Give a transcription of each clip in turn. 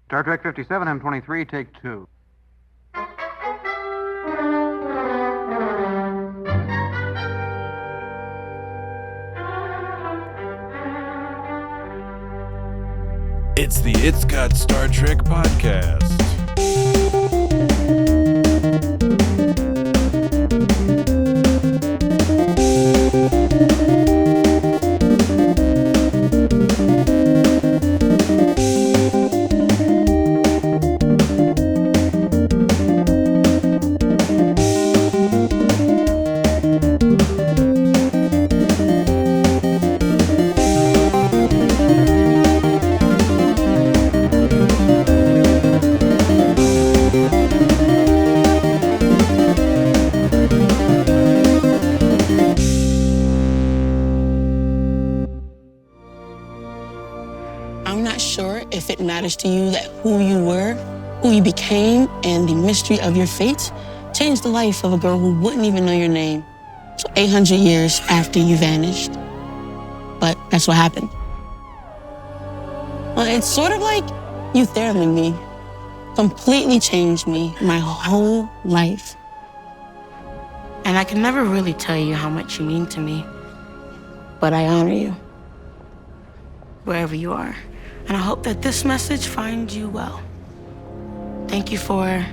Star Trek 57, M23, take 2. It's the It's Got Star Trek podcast. If it matters to you that who you were, who you became, and the mystery of your fate changed the life of a girl who wouldn't even know your name. So 800 years after you vanished. But that's what happened. Well, it's sort of like you theraping me. Completely changed me, my whole life. And I can never really tell you how much you mean to me. But I honor you. Wherever you are. And I hope that this message finds you well. Thank you for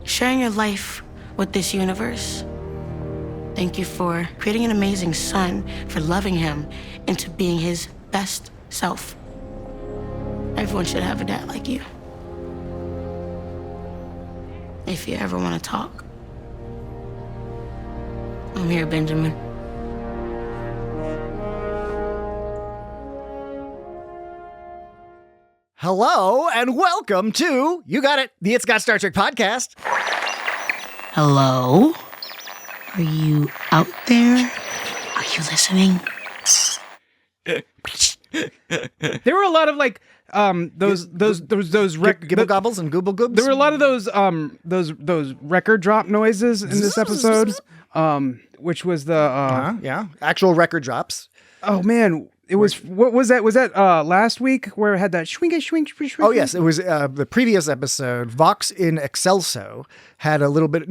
sharing your life with this universe. Thank you for creating an amazing son, for loving him into being his best self. Everyone should have a dad like you. If you ever want to talk, I'm here, Benjamin. Hello and welcome to, you got it, the It's Got Star Trek podcast. Hello? Are you out there? Are you listening? There were a lot of like those Gibble gobbles and gooble goobs. There were a lot of those record drop noises in this episode, which was the actual record drops. Oh man. It was, what was that? Was that last week where it had that swing? Oh, yes. It was the previous episode. Vox in Excelso had a little bit,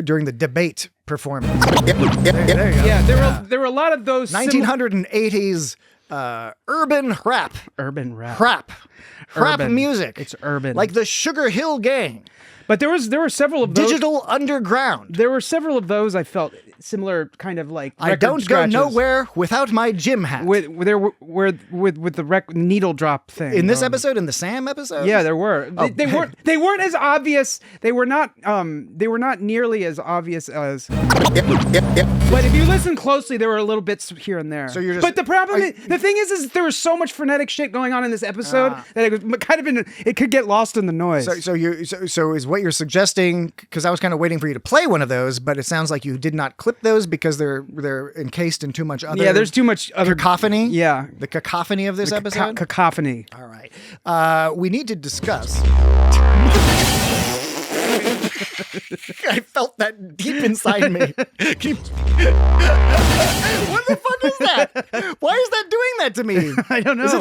during the debate performance. There you go. Yeah, there were a lot of those 1980s urban rap. Rap music. It's urban. Like the Sugar Hill Gang. But there were several of those. Digital Underground. There were several of those I felt similar, kind of like I don't scratches. go nowhere without my gym hat. With the needle drop thing. In this episode, in the Sam episode? Yeah, there were. They weren't as obvious. They were not nearly as obvious as But if you listen closely, there were little bits here and there. So you're just, but the problem the thing is there was so much frenetic shit going on in this episode that it was kind of it could get lost in the noise. So is what you're suggesting, because I was kind of waiting for you to play one of those, but it sounds like you did not clip those because they're encased in too much other. Yeah, there's too much other cacophony. Yeah, the cacophony of this episode. Cacophony. All right, we need to discuss. I felt that deep inside me. What the fuck is that? Why is that doing that to me? I don't know. Is it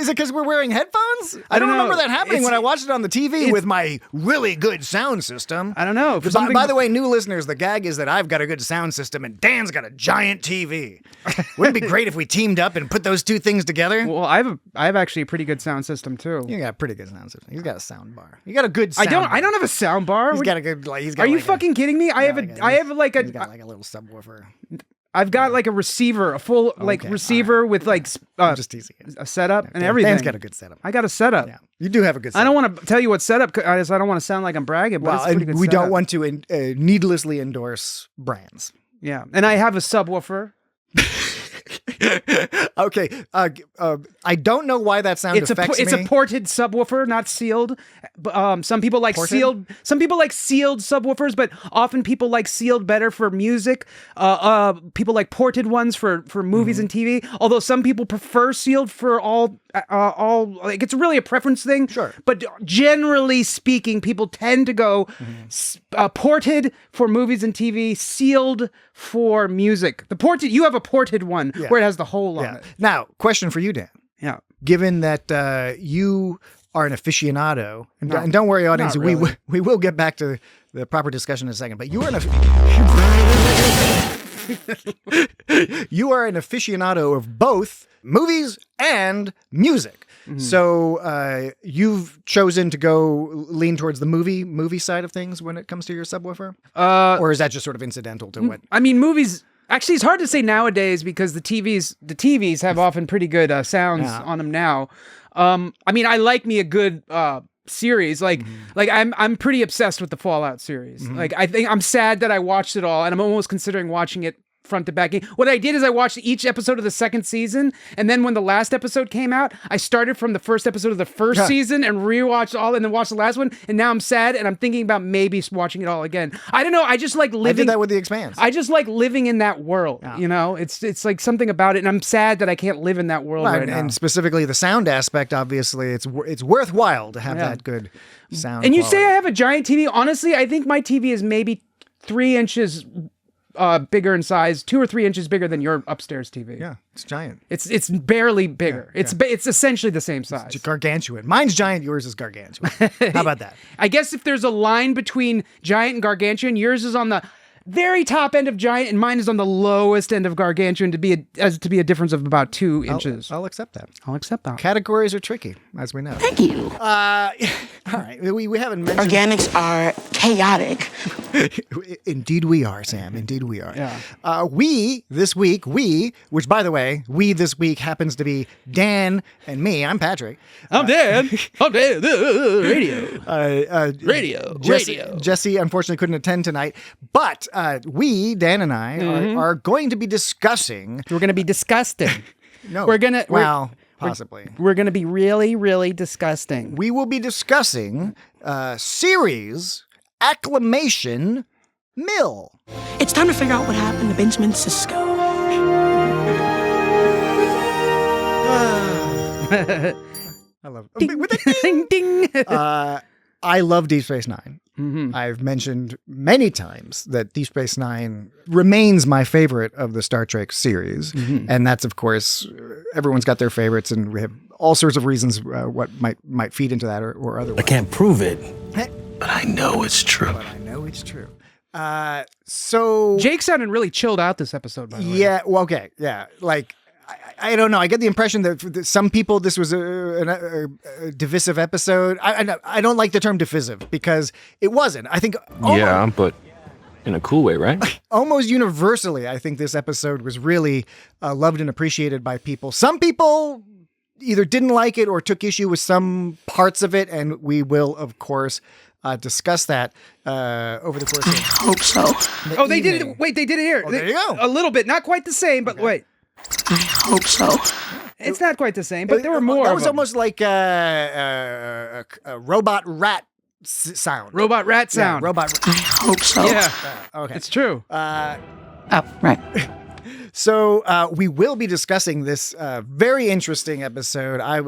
because we're wearing headphones? I don't remember that happening when I watched it on the TV with my really good sound system. I don't know. By the way, new listeners, the gag is that I've got a good sound system and Dan's got a giant TV. Wouldn't it be great if we teamed up and put those two things together? Well, I have actually a pretty good sound system too. You got a pretty good sound system. He's got a sound bar. You got a good sound bar. I don't have a sound bar. He's got a good. Are you fucking kidding me? I have like a little subwoofer. I've got like a receiver, a full receiver with like just teasing a setup and everything. Dan's got a good setup. I got a setup. Yeah, you do have a good setup. I don't want to tell you what setup. I don't want to sound like I'm bragging, but it's a pretty good we setup. don't want to needlessly endorse brands. Yeah, and I have a subwoofer. Okay, I don't know why that sound affects me. It's a ported subwoofer, not sealed. Some people like ported? sealed. Some people like sealed subwoofers, but often people like sealed better for music. People like ported ones for movies and TV. Although some people prefer sealed for all. Like it's really a preference thing. Sure, but generally speaking, people tend to go ported for movies and TV, sealed for music. The ported, you have a ported one where it has the hole on it. Now, question for you, Dan. Yeah. Given that you are an aficionado, and don't worry, audience, not really. we will get back to the proper discussion in a second. But you are you are an aficionado of both movies and music. So you've chosen to go lean towards the movie side of things when it comes to your subwoofer, or is that just sort of incidental to what? I mean, movies. Actually, it's hard to say nowadays because the TVs have often pretty good sounds on them now. I mean, I like me a good series. Like I'm pretty obsessed with the Fallout series. Like I think I'm sad that I watched it all, and I'm almost considering watching it front to back. What I did is I watched each episode of the second season, and then when the last episode came out, I started from the first episode of the first season and rewatched all, and then watched the last one. And now I'm sad, and I'm thinking about maybe watching it all again. I don't know. I just like living. I did that with The Expanse. I just like living in that world. You know, it's like something about it, and I'm sad that I can't live in that world right now. And specifically the sound aspect, obviously, it's worthwhile to have that good sound. And you quality. say I have a giant TV. Honestly, I think my TV is maybe 3 inches bigger in size, 2 or 3 inches bigger than your upstairs TV. Yeah, it's giant. It's barely bigger. It's essentially the same size. It's gargantuan. Mine's giant, yours is gargantuan. How about that? I guess if there's a line between giant and gargantuan, yours is on the very top end of giant, and mine is on the lowest end of gargantuan to be a difference of about 2 inches. I'll accept that. I'll accept that. Categories are tricky, as we know. Thank you. All right, we haven't mentioned. Organics are chaotic. Indeed we are, Sam. Indeed we are. Yeah. We this week, which by the way, we this week happens to be Dan and me. I'm Patrick. I'm Dan. I'm Dan. Radio. Jesse unfortunately couldn't attend tonight, but we, Dan and I, are going to be discussing. We're going to be disgusting. No, possibly. We're going to be really, really disgusting. We will be discussing series Acclimation Mill. It's time to figure out what happened to Benjamin Sisko. I love Ding, ding, ding. I love Deep Space Nine. I've mentioned many times that Deep Space Nine remains my favorite of the Star Trek series. And that's, of course, everyone's got their favorites, and we have all sorts of reasons what might feed into that or otherwise. I can't prove it, but I know it's true. So Jake sounded really chilled out this episode, by the way. yeah, well, okay, yeah, like I don't know. I get the impression that for some people this was a divisive episode. I don't like the term divisive because it wasn't. I think But in a cool way, right? almost universally, I think this episode was really loved and appreciated by people. Some people either didn't like it or took issue with some parts of it, and we will, of course, discuss that over the course of I hope so. the Oh, they did evening. it. Wait, they did it here. Oh, there you go. A little bit. Not quite the same, but wait. I hope so. It's not quite the same, but there were more That of was them. almost like a robot rat sound. Robot rat sound. Yeah, robot. I hope so. Yeah, Okay. it's true. Oh, right. So we will be discussing this very interesting episode. I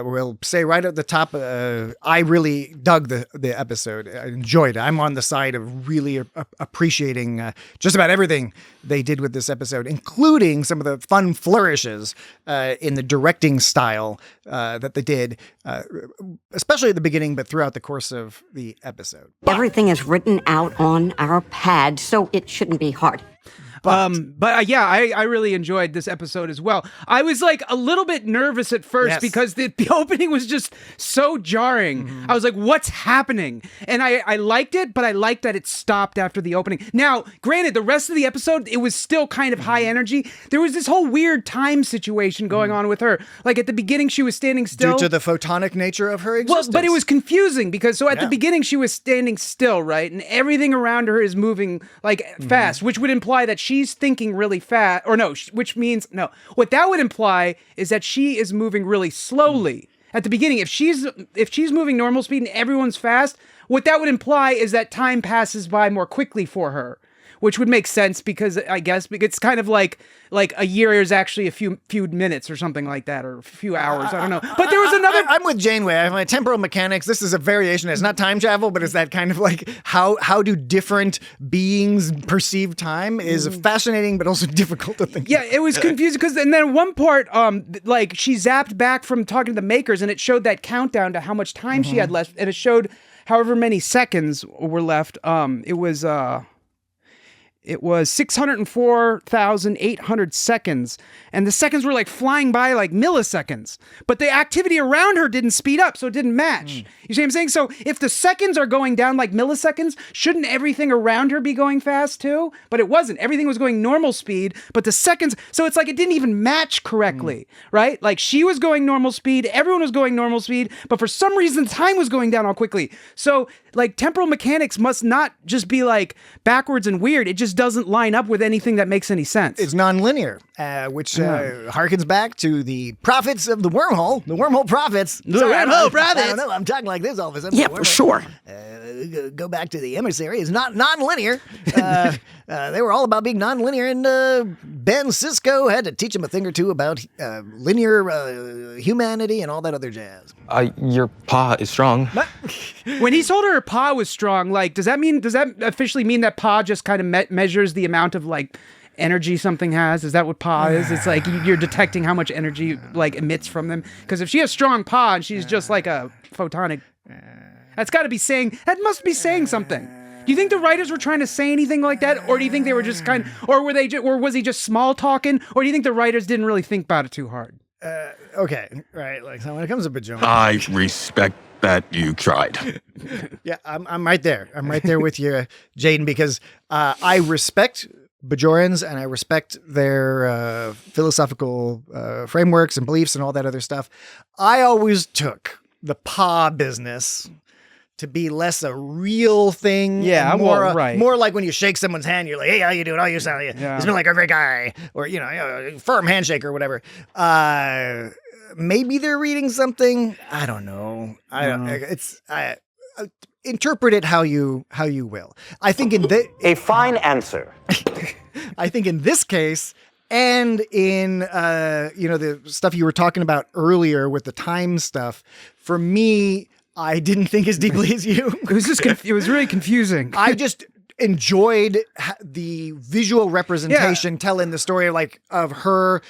will say right at the top, I really dug the episode. I enjoyed it. I'm on the side of really appreciating just about everything they did with this episode, including some of the fun flourishes in the directing style that they did, especially at the beginning, but throughout the course of the episode. Everything is written out on our pad, so it shouldn't be hard. But I really enjoyed this episode as well. I was like a little bit nervous at first Yes. because the opening was just so jarring. I was like, what's happening? And I liked it, but I liked that it stopped after the opening. Now, granted, the rest of the episode, it was still kind of high energy. There was this whole weird time situation going on with her. Like at the beginning, she was standing still. Due to the photonic nature of her Well, existence. but it was confusing because at the Yeah. beginning she was standing still, right? And everything around her is moving like fast, which would imply that she's thinking really fast, or no, which means no. What that would imply is that she is moving really slowly. At the beginning, if she's moving normal speed and everyone's fast, what that would imply is that time passes by more quickly for her. which would make sense because I guess it's kind of like a year is actually a few minutes or something like that, or a few hours. I don't know. But there was another. I'm with Janeway. My temporal mechanics. This is a variation. It's not time travel, but it's that kind of like how do different beings perceive time is fascinating, but also difficult to think. Yeah, it was confusing because and then one part, like she zapped back from talking to the makers, and it showed that countdown to how much time she had left, and it showed however many seconds were left. It was 604,800 seconds, and the seconds were like flying by like milliseconds, but the activity around her didn't speed up, so it didn't match. You see what I'm saying? So if the seconds are going down like milliseconds, shouldn't everything around her be going fast too? But it wasn't. Everything was going normal speed, but the seconds, so it's like it didn't even match correctly, right? Like she was going normal speed, everyone was going normal speed, but for some reason time was going down all quickly. So like temporal mechanics must not just be like backwards and weird. It just doesn't line up with anything that makes any sense. It's nonlinear, which harkens back to the prophets of the wormhole prophets. Wormhole prophets. I don't know, I'm talking like this all of a sudden. Yeah, for sure. Go back to the emissary. It's not nonlinear. They were all about being nonlinear, and Ben Sisko had to teach him a thing or two about linear humanity and all that other jazz. Your paw is strong. When he told her paw was strong, like, does that officially mean that paw just kind of measures the amount of like energy something has? Is that what paw is? It's like you're detecting how much energy like emits from them. Because if she has strong paw and she's just like a photonic, that must be saying something. Do you think the writers were trying to say anything like that, or do you think they were just or was he just small talking, or do you think the writers didn't really think about it too hard? Okay, right. Like, so when it comes to Bajorans, I respect that you tried. yeah, I'm right there. I'm right there with you, Jaden, because I respect Bajorans and I respect their philosophical frameworks and beliefs and all that other stuff. I always took the paw business to be less a real thing. Yeah, and more, right. More like when you shake someone's hand, you're like, hey, how you doing? Oh, you sound, you smell like a great guy. Or, firm handshake or whatever. Maybe they're reading something. I don't know. Interpret it how you will. I think A fine answer. I think in this case, and in the stuff you were talking about earlier with the time stuff, for me, I didn't think as deeply as you. It was just it was really confusing. I just enjoyed the visual representation telling the story of her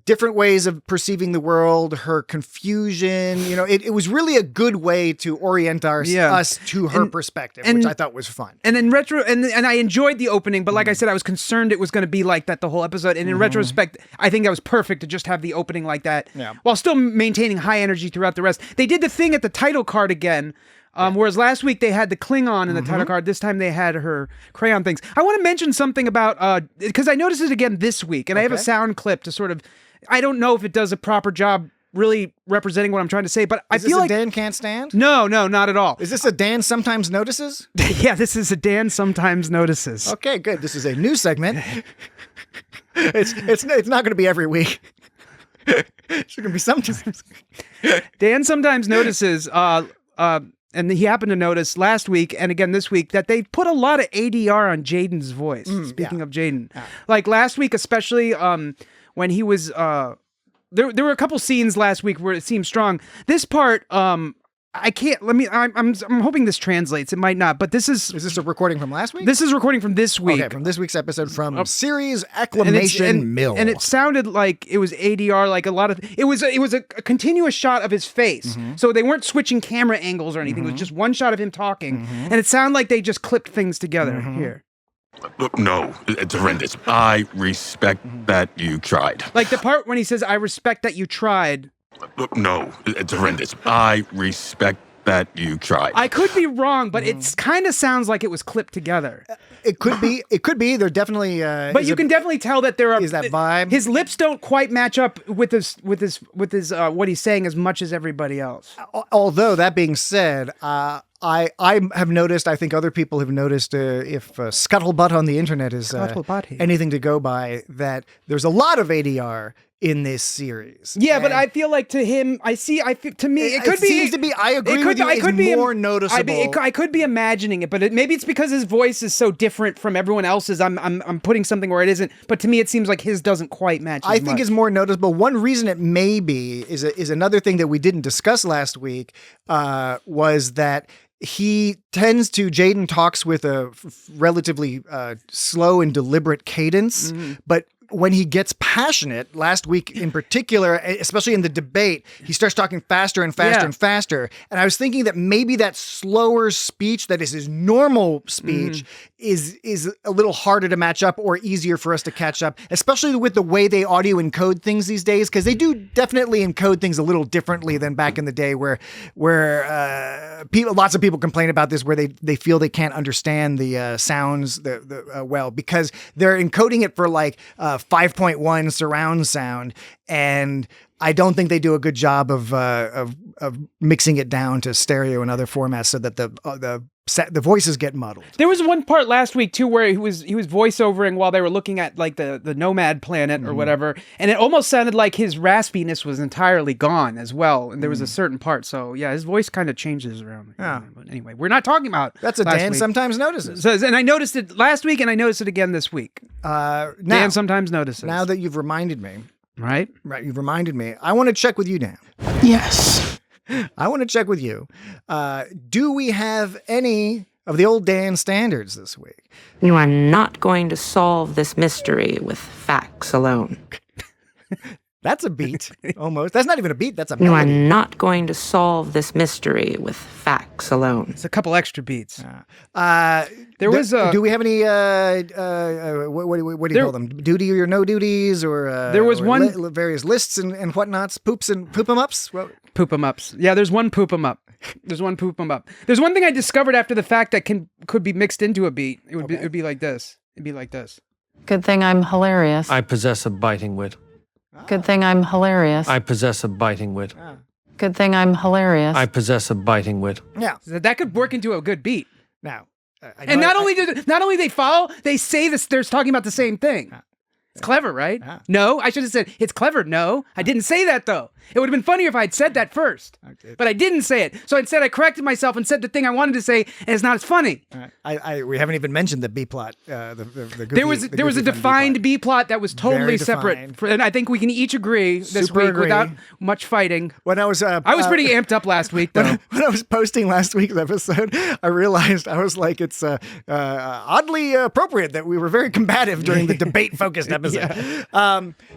different ways of perceiving the world, her confusion. It was really a good way to orient us to her perspective, which I thought was fun. And in and I enjoyed the opening, but like I said, I was concerned it was going to be like that the whole episode. And in retrospect, I think that was perfect to just have the opening like that, while still maintaining high energy throughout the rest. They did the thing at the title card again. Whereas last week they had the Klingon in the title card, this time they had her crayon things. I want to mention something about, because I noticed it again this week, and I have a sound clip to sort of, I don't know if it does a proper job really representing what I'm trying to say, but I feel like Dan Can't Stand? No, not at all. Is this a Dan Sometimes Notices? Yeah, this is a Dan Sometimes Notices. Okay, good. This is a new segment. It's not going to be every week. It's going to be sometimes. Dan Sometimes Notices, and he happened to notice last week and again this week that they put a lot of ADR on Jaden's voice. Speaking of Jaden, like last week, especially when he was there were a couple scenes last week where it seemed strong. This part, I can't. I'm hoping this translates. It might not, but this is. Is this a recording from last week? This is a recording from this week. Okay, from this week's episode from series Acclimation Mill. And it sounded like it was ADR, like a lot of. It was a continuous shot of his face, so they weren't switching camera angles or anything. It was just one shot of him talking, and it sounded like they just clipped things together here. Look, no, it's horrendous. I respect that you tried. Like the part when he says, "I respect that you tried." Look, no, it's horrendous. I respect that you tried. I could be wrong, but it kind of sounds like it was clipped together. It could be. It could be. There definitely. But you can definitely tell that there are. Is that vibe? His lips don't quite match up with his what he's saying as much as everybody else. Although that being said, I have noticed. I think other people have noticed. If scuttlebutt on the internet is anything to go by, that there's a lot of ADR in this series. Yeah, but And I feel like to him, to me, it could be. seems to be. I agree with you. It's more noticeable. I could be imagining it, but maybe it's because his voice is so different from everyone else's. I'm putting something where it isn't. But to me, it seems like his doesn't quite match. I think it's more noticeable. One reason it may be is another thing that we didn't discuss last week, was that he tends to, Jaden talks with a relatively slow and deliberate cadence, but when he gets passionate, last week in particular, especially in the debate, he starts talking faster and faster and faster. And I was thinking that maybe that slower speech that is his normal speech is a little harder to match up or easier for us to catch up, especially with the way they audio encode things these days, because they do definitely encode things a little differently than back in the day where lots of people complain about this, where they feel they can't understand the sounds well, because they're encoding it for like 5.1 surround sound, and I don't think they do a good job of mixing it down to stereo and other formats so that the voices get muddled. There was one part last week too where he was voiceovering while they were looking at like the Nomad planet or whatever, and it almost sounded like his raspiness was entirely gone as well. And there was a certain part, so yeah, his voice kind of changes around. Yeah. But anyway, we're not talking about That's what last Dan week. sometimes notices. So, and I noticed it last week, and I noticed it again this week. Dan sometimes notices. Now that you've reminded me, right, you've reminded me. I want to check with you, Dan. Yes. I want to check with you. Do we have any of the old Dan standards this week? You are not going to solve this mystery with facts alone. That's a beat, almost. That's not even a beat. That's a You are melody. not going to solve this mystery with facts alone. it's a couple extra beats. Do we have any? What do you call them? Duty or no duties, or There was or one- various lists and whatnots, poops and poop 'em ups. Well, Poop 'em ups. Yeah, there's one poop 'em up. There's one poop 'em up. There's one thing I discovered after the fact that could be mixed into a beat. It would be like this. It'd be like this. Good thing I'm hilarious. I possess a biting wit. Good thing I'm hilarious. I possess a biting wit. Good thing I'm hilarious. I possess a biting wit. yeah. So that could work into a good beat. Now, I And know not only they follow, they say this. They're talking about the same thing. It's clever, right? Yeah. No, I should have said it's clever. No, I didn't say that though. It would have been funnier if I had said that first. But I didn't say it. So instead, I corrected myself and said the thing I wanted to say, and it's not as funny. we haven't even mentioned the B plot. The goofy, There was a defined B plot that was totally Very separate, defined. and I think we can each agree this Super week agree. without much fighting. When I was pretty amped up last week though. when I was posting last week's episode, I realized I was like, it's oddly appropriate that we were very combative during the debate-focused episode.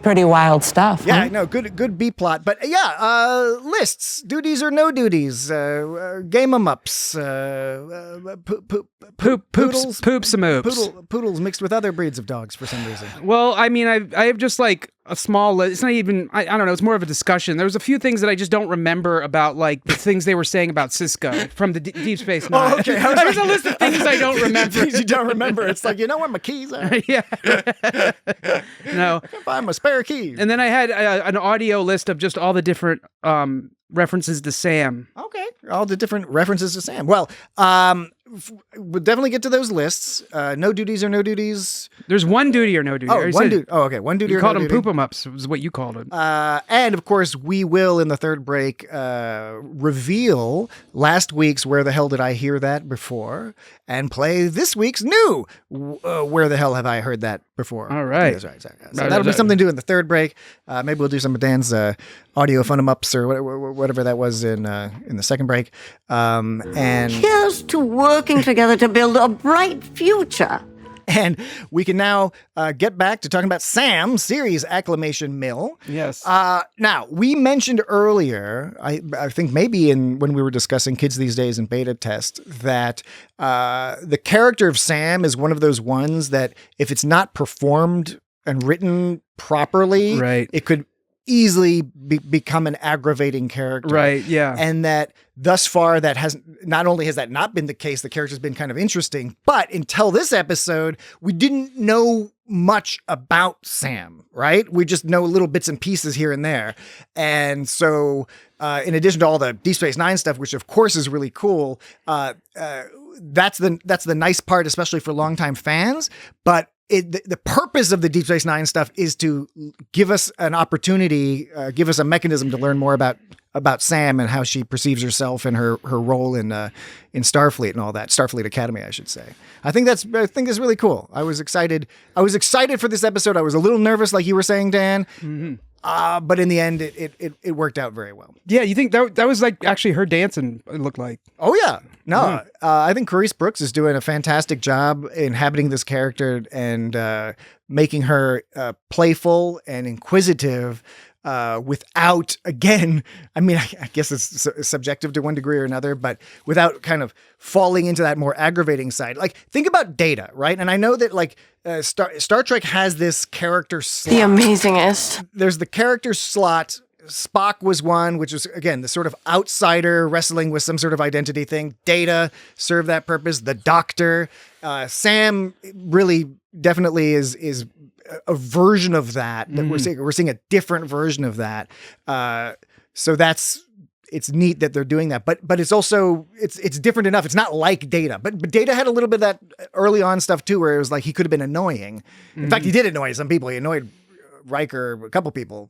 Pretty wild stuff. Yeah, huh? no, good B plot, but yeah, lists, duties or no duties, game 'em ups, poodles, Poops and moops. poodles mixed with other breeds of dogs for some reason. Well, I mean, I have just like a small list. It's not even, I don't know, it's more of a discussion. There was a few things that I just don't remember about, like the things they were saying about Cisco from the Deep Space Nine. Oh, okay. There's a list of things I don't remember. Things you don't remember. It's like, you know where my keys are? Yeah. No. I can't find my spare keys. And then I had an audio list of just all the different references to Sam. Okay, all the different references to Sam. Well, we'll definitely get to those lists. No duties or no duties. There's one duty or no duty. Oh, Or you one said- duty. Oh, okay, one duty You or called no them duty. poop 'em ups, is what you called it. And of course, we will in the third break reveal last week's "Where the Hell Did I Hear That Before?" and play this week's new "Where the Hell Have I Heard That Before?" All right. That's right. So that'll be something to do in the third break. Maybe we'll do some of Dan's audio fun 'em ups or whatever that was in the second break. And Here's to working together to build a bright future. And we can now get back to talking about Sam, series Acclimation Mill. Yes. Now, we mentioned earlier, I think maybe when we were discussing Kids These Days and beta test, that the character of Sam is one of those ones that if it's not performed and written properly, Right. it could easily become an aggravating character. Right, yeah. And that thus far not only has that not been the case, the character's been kind of interesting, but until this episode, we didn't know much about Sam, right? We just know little bits and pieces here and there. And so in addition to all the Deep Space Nine stuff, which of course is really cool, that's the nice part, especially for longtime fans. But the purpose of the Deep Space Nine stuff is to give us an opportunity, give us a mechanism to learn more about Sam and how she perceives herself and her role in Starfleet and all that. Starfleet Academy, I should say. I think that's really cool. I was excited for this episode. I was a little nervous, like you were saying, Dan. Mm-hmm. But in the end, it worked out very well. Yeah, you think that was like actually her dancing? It looked like. Oh yeah, no, I think Carice Brooks is doing a fantastic job inhabiting this character and making her playful and inquisitive. Without, again, I mean, I guess it's subjective to one degree or another, but without kind of falling into that more aggravating side. Like, think about Data, right? And I know that, like, Star Trek has this character slot. The amazingest. There's the character slot. Spock was one, which was, again, the sort of outsider wrestling with some sort of identity thing. Data served that purpose. The Doctor. Sam really definitely is a version of that we're seeing a different version of that. So it's neat that they're doing that, but it's also, it's different enough. It's not like Data, but Data had a little bit of that early on stuff too, where it was like, he could have been annoying. In fact, he did annoy some people. He annoyed Riker, a couple people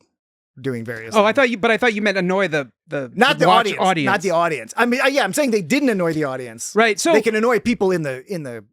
doing various things. I thought you meant annoy the not the audience. Not the audience. I mean, yeah, I'm saying they didn't annoy the audience. Right. So they can annoy people in the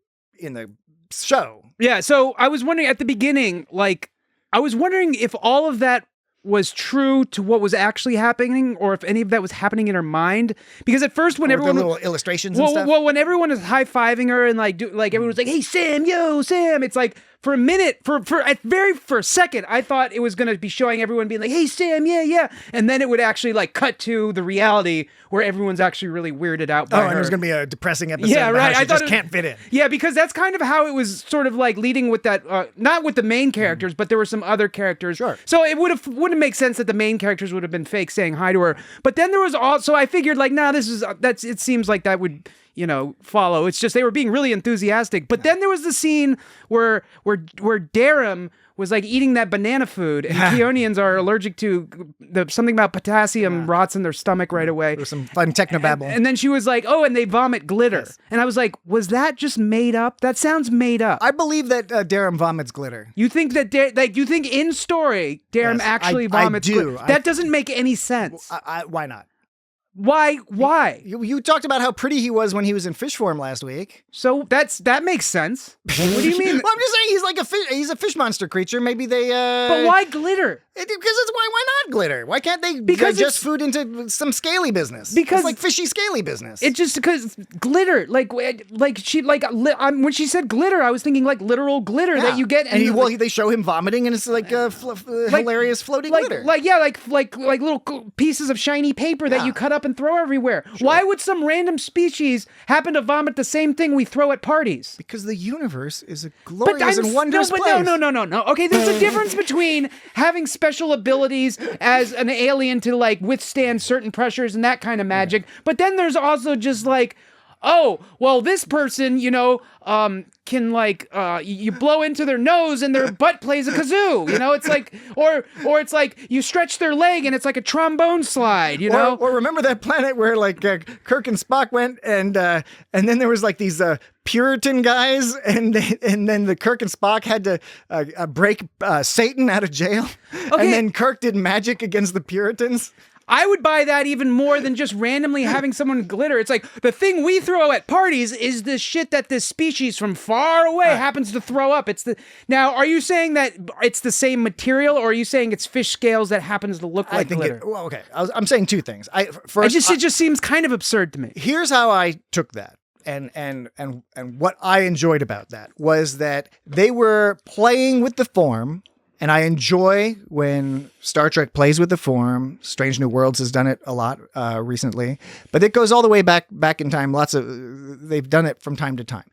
show. Yeah, so I was wondering at the beginning, like, I was wondering if all of that was true to what was actually happening, or if any of that was happening in her mind. Because at first, when everyone little illustrations and stuff. Well, when everyone is high fiving her and like everyone was like, "Hey Sam, yo Sam," it's like for a minute, for a second, I thought it was gonna be showing everyone being like, "Hey Sam, yeah," and then it would actually like cut to the reality where everyone's actually really weirded out by her. And there's gonna be a depressing episode. Yeah, about right. How she just can't fit in. Yeah, because that's kind of how it was sort of like leading with that, not with the main characters, but there were some other characters. Sure. So it wouldn't make sense that the main characters would have been fake saying hi to her. But then there was also, I figured like, it seems like that would, follow. It's just they were being really enthusiastic. But then there was the scene where Darum was like eating that banana food, and Keonians are allergic to something about potassium rots in their stomach right away. There's some fun technobabble. And then she was like, "Oh, and they vomit glitter." Yes. And I was like, "Was that just made up? That sounds made up." I believe that Darum vomits glitter. You think that you think in story Darum actually vomits glitter? That doesn't make any sense. Why not? Why? You talked about how pretty he was when he was in fish form last week. So that makes sense. What do you mean? Well, I'm just saying he's like a fish. He's a fish monster creature. Maybe they. But why glitter? Because it's why not glitter? Why can't they digest food into some scaly business? Because it's like fishy scaly business. It's just because glitter, when she said glitter, I was thinking like literal glitter that you get. And they show him vomiting, and it's like hilarious floating glitter. Like little pieces of shiny paper that you cut up and throw everywhere. Sure. Why would some random species happen to vomit the same thing we throw at parties? Because the universe is a glorious and wondrous place. No. Okay, there's a difference between having special abilities as an alien to like withstand certain pressures and that kind of magic, but then there's also just like, oh, well, this person, can like, you blow into their nose and their butt plays a kazoo, it's like, or it's like you stretch their leg and it's like a trombone slide, Or remember that planet where like Kirk and Spock went and then there was like these Puritan guys and then the Kirk and Spock had to break Satan out of jail. Okay. And then Kirk did magic against the Puritans. I would buy that even more than just randomly having someone glitter. It's like the thing we throw at parties is this shit that this species from far away happens to throw up. Now, are you saying that it's the same material, or are you saying it's fish scales that happens to look like glitter? Okay. I'm saying two things. It just seems kind of absurd to me. Here's how I took that. And what I enjoyed about that was that they were playing with the form. And I enjoy when Star Trek plays with the form. Strange New Worlds has done it a lot recently, but it goes all the way back in time. They've done it from time to time.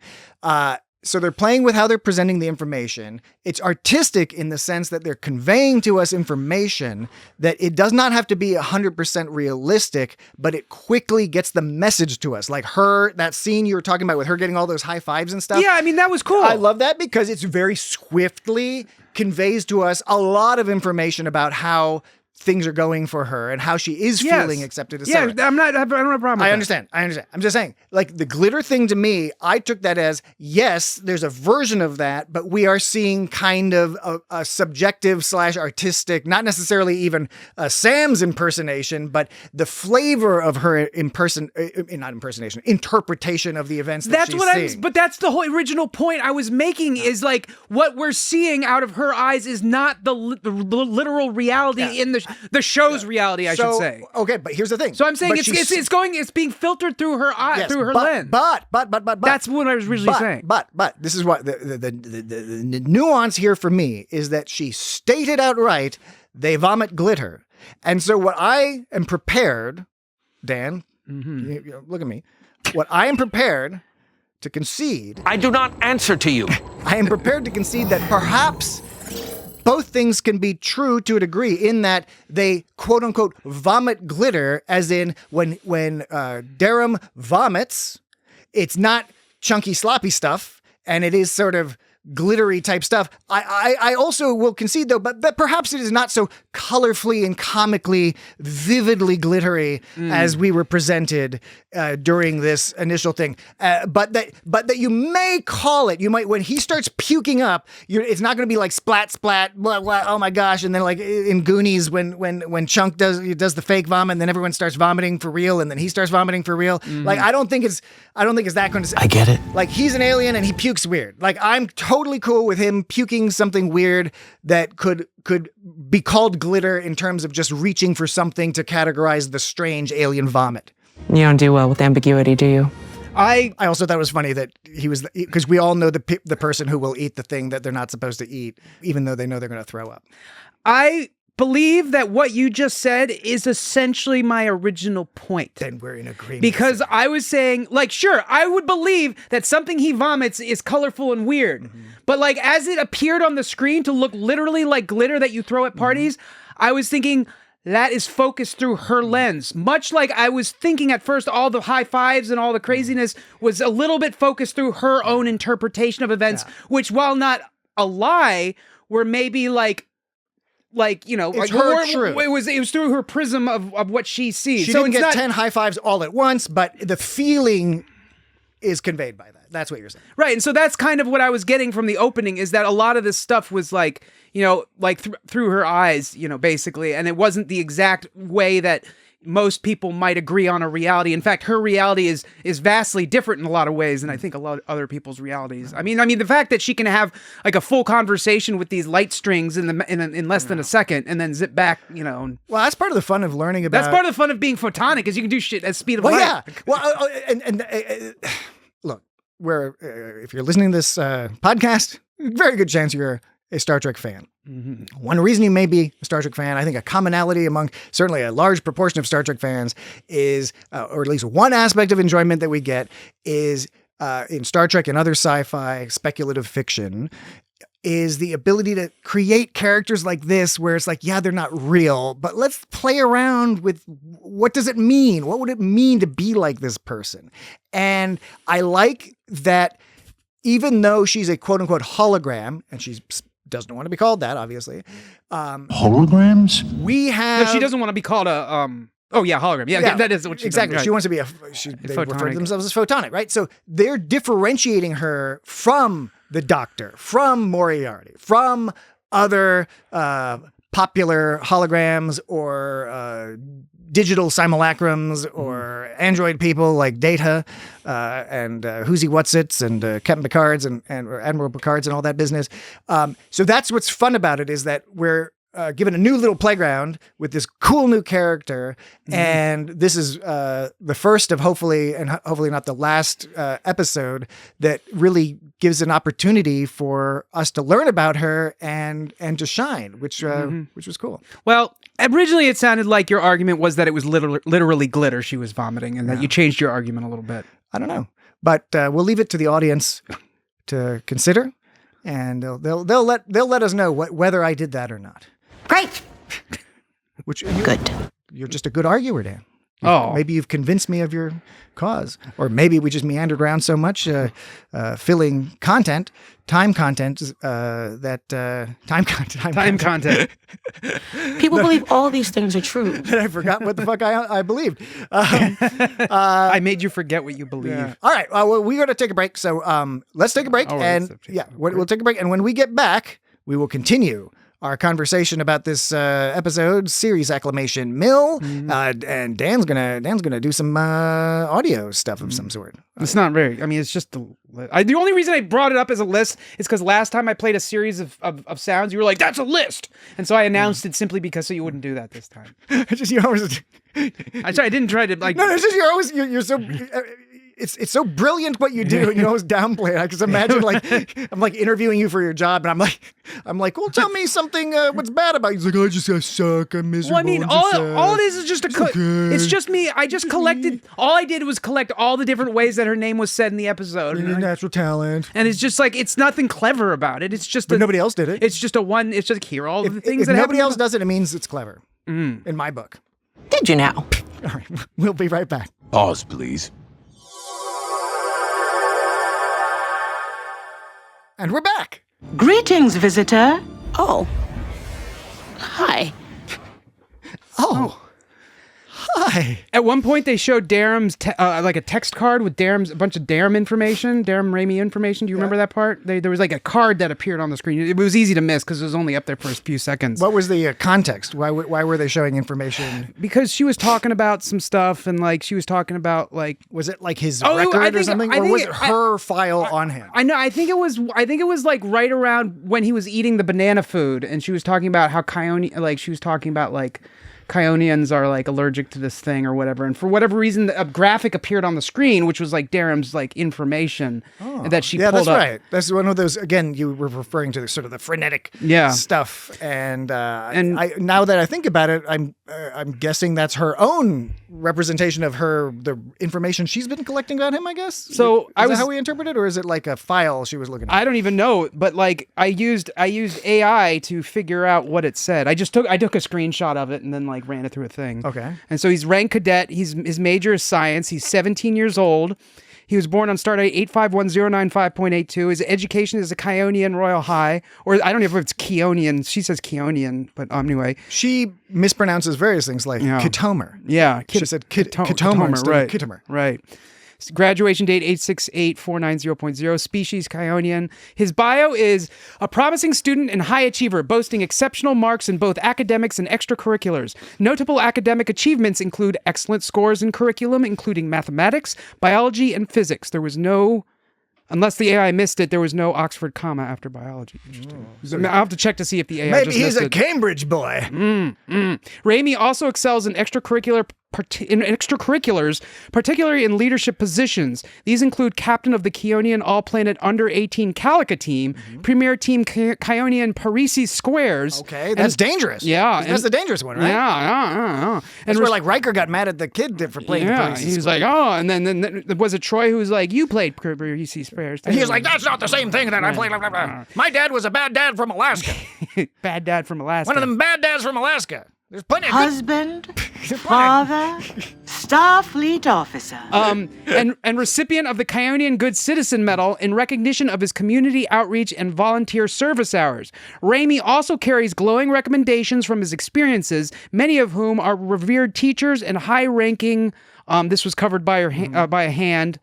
So they're playing with how they're presenting the information. It's artistic in the sense that they're conveying to us information that it does not have to be 100% realistic, but it quickly gets the message to us. Like that scene you were talking about with her getting all those high fives and stuff. Yeah, I mean, that was cool. I love that because it's very swiftly conveys to us a lot of information about how things are going for her and how she is Yes. feeling accepted, Yeah, etc. I don't have a problem with I that. understand. I'm just saying, like the glitter thing to me, I took that as, yes, there's a version of that, but we are seeing kind of a subjective / artistic, not necessarily even Sam's impersonation, but the flavor of her interpretation of the events that That's she's what seeing. but that's the whole original point I was making is like what we're seeing out of her eyes is not the literal reality in the show's reality, I should say. Okay, but here's the thing. So I'm saying But it's being filtered through her eye, yes, through her but, lens. But That's what I was originally saying. But this is what the nuance here for me is that she stated outright they vomit glitter, and so what I am prepared, Dan, you look at me. What I am prepared to concede. I do not answer to you. I am prepared to concede that perhaps both things can be true to a degree in that they quote unquote vomit glitter, as in when Durham vomits, it's not chunky sloppy stuff, and it is sort of glittery type stuff. I also will concede though, but perhaps it is not so colorfully and comically vividly glittery as we were presented during this initial thing. But that you may call it, you might, when he starts puking up, it's not going to be like splat, splat, blah, blah, oh my gosh. And then like in Goonies, when Chunk does the fake vomit and then everyone starts vomiting for real and then he starts vomiting for real. Like, I don't think it's that going to, I get it. like he's an alien and he pukes weird. Like I'm totally cool with him puking something weird that could be called glitter in terms of just reaching for something to categorize the strange alien vomit. You don't do well with ambiguity, do you? I also thought it was funny that he was, because we all know the person who will eat the thing that they're not supposed to eat, even though they know they're going to throw up. I believe that what you just said is essentially my original point. Then we're in agreement. Because I was saying, like, sure, I would believe that something he vomits is colorful and weird. But, like, as it appeared on the screen to look literally like glitter that you throw at parties, I was thinking that is focused through her lens. Much like I was thinking at first all the high fives and all the craziness was a little bit focused through her own interpretation of events, which, while not a lie, were maybe like, you know, It's like her truth. It was through her prism of what she sees. She so didn't it's get not 10 high fives all at once, but the feeling is conveyed by that. That's what you're saying. right, and so that's kind of what I was getting from the opening is that a lot of this stuff was like, you know, like through her eyes, you know, basically, and it wasn't the exact way that most people might agree on a reality. In fact, her reality is vastly different in a lot of ways than I think a lot of other people's realities. I mean, the fact that she can have like a full conversation with these light strings in less than a second and then zip back, you know. And Well, that's part of the fun of learning about. that's part of the fun of being photonic is you can do shit at speed of Well, light. yeah. Well, look, if you're listening to this podcast, very good chance you're a Star Trek fan. One reason you may be a Star Trek fan, I think a commonality among certainly a large proportion of Star Trek fans is, or at least one aspect of enjoyment that we get is in Star Trek and other sci-fi speculative fiction, is the ability to create characters like this where it's like, yeah, they're not real, but let's play around with what does it mean? What would it mean to be like this person? And I like that even though she's a quote unquote hologram, and she doesn't want to be called that, obviously. Holograms? We have. No, she doesn't want to be called a oh yeah, hologram. Yeah, that is what she exactly. does, She right. wants to be they refer to Photonic. themselves as photonic, right? So they're differentiating her from the Doctor, from Moriarty, from other popular holograms or digital simulacrums or android people like Data and Who's He Whatsits and Captain Picards and or Admiral Picards and all that business. So that's what's fun about it is that we're given a new little playground with this cool new character, and this is the first of hopefully not the last episode that really gives an opportunity for us to learn about her and to shine, which was cool. Well, originally it sounded like your argument was that it was literally glitter she was vomiting, and that you changed your argument a little bit. I don't know, but we'll leave it to the audience to consider, and they'll let us know whether I did that or not. Great. Which Good. You're just a good arguer, Dan. Maybe you've convinced me of your cause. Or maybe we just meandered around so much, filling time content. People believe all these things are true. That I forgot what the fuck I believed. I made you forget what you believe. Yeah. All right. Well, we got to take a break. So let's take a break. We'll take a break. And when we get back, we will continue our conversation about this episode, series Acclimation Mill, and Dan's gonna do some audio stuff of some sort. It's not very. I mean, it's just the only reason I brought it up as a list is because last time I played a series of sounds, you were like, "That's a list," and so I announced it simply because so you wouldn't do that this time. You always. I didn't try to like. No, it's just you're so. It's so brilliant what you do, and you always downplay it. I just imagine I'm like interviewing you for your job, and I'm like, well, tell me something. What's bad about you? He's like, I suck. I'm miserable. Well, I mean, all it is just it's just me. I just collected. All I did was collect all the different ways that her name was said in the episode. Natural talent, and it's just like it's nothing clever about it. It's just nobody else did it. It's just It's just here all the things if that nobody else does it. It means it's clever. In my book. Did you now? All right, we'll be right back. Pause, please. And we're back. Greetings, visitor. Oh. Hi. Oh. Hi. At one point, they showed Darum's like a text card with a bunch of Darum information, Darum Raimi information. Do you remember that part? There was like a card that appeared on the screen. It was easy to miss because it was only up there for a few seconds. What was the context? Why were they showing information? Because she was talking about some stuff, and like she was talking about like was it like his record or something, or was it her file on him? I know. I think it was like right around when he was eating the banana food, and she was talking about how Kionians are like allergic to this thing or whatever, and for whatever reason, a graphic appeared on the screen, which was like Darum's like information that she pulled up. Yeah, that's right. That's one of those. Again, you were referring to sort of the frenetic stuff, and now that I think about it, I'm guessing that's her own representation of the information she's been collecting about him. I guess. So is that how we interpret it, or is it like a file she was looking at? I don't even know, but like I used AI to figure out what it said. I took a screenshot of it and then like ran it through a thing. Okay. And so he's rank cadet. His major is science. He's 17 years old. He was born on Stardate 851095.82. His education is a Kionian Royal High, or I don't know if it's Keonian. She says Keonian, but anyway. She mispronounces various things like Kitomer. Yeah. She said Kitomer instead of Kitomer. Right. Graduation date 868490.0. Species Kionian. His bio is a promising student and high achiever, boasting exceptional marks in both academics and extracurriculars. Notable academic achievements include excellent scores in curriculum, including mathematics, biology, and physics. There was no, unless the AI missed it, there was no Oxford comma after biology. I'll have to check to see if the AI maybe he's a Cambridge boy. Raimi also excels in extracurriculars, particularly in leadership positions. These include captain of the Kionian All-Planet Under-18 Calica team, premier team Kionian Parisi Squares. Okay, that's dangerous. Yeah. That's the dangerous one, right? Yeah. And where like Riker got mad at the kid for playing the Parisi He was like, oh, and then was it Troy who was like, you played Parisi Squares. And he was like, that's not the same thing that I played. Blah, blah, blah. My dad was a bad dad from Alaska. Bad dad from Alaska. One of them bad dads from Alaska. There's plenty of husband, father, Starfleet officer. And recipient of the Kionian Good Citizen Medal in recognition of his community outreach and volunteer service hours. Raimi also carries glowing recommendations from his experiences, many of whom are revered teachers and high-ranking. This was covered by by a hand.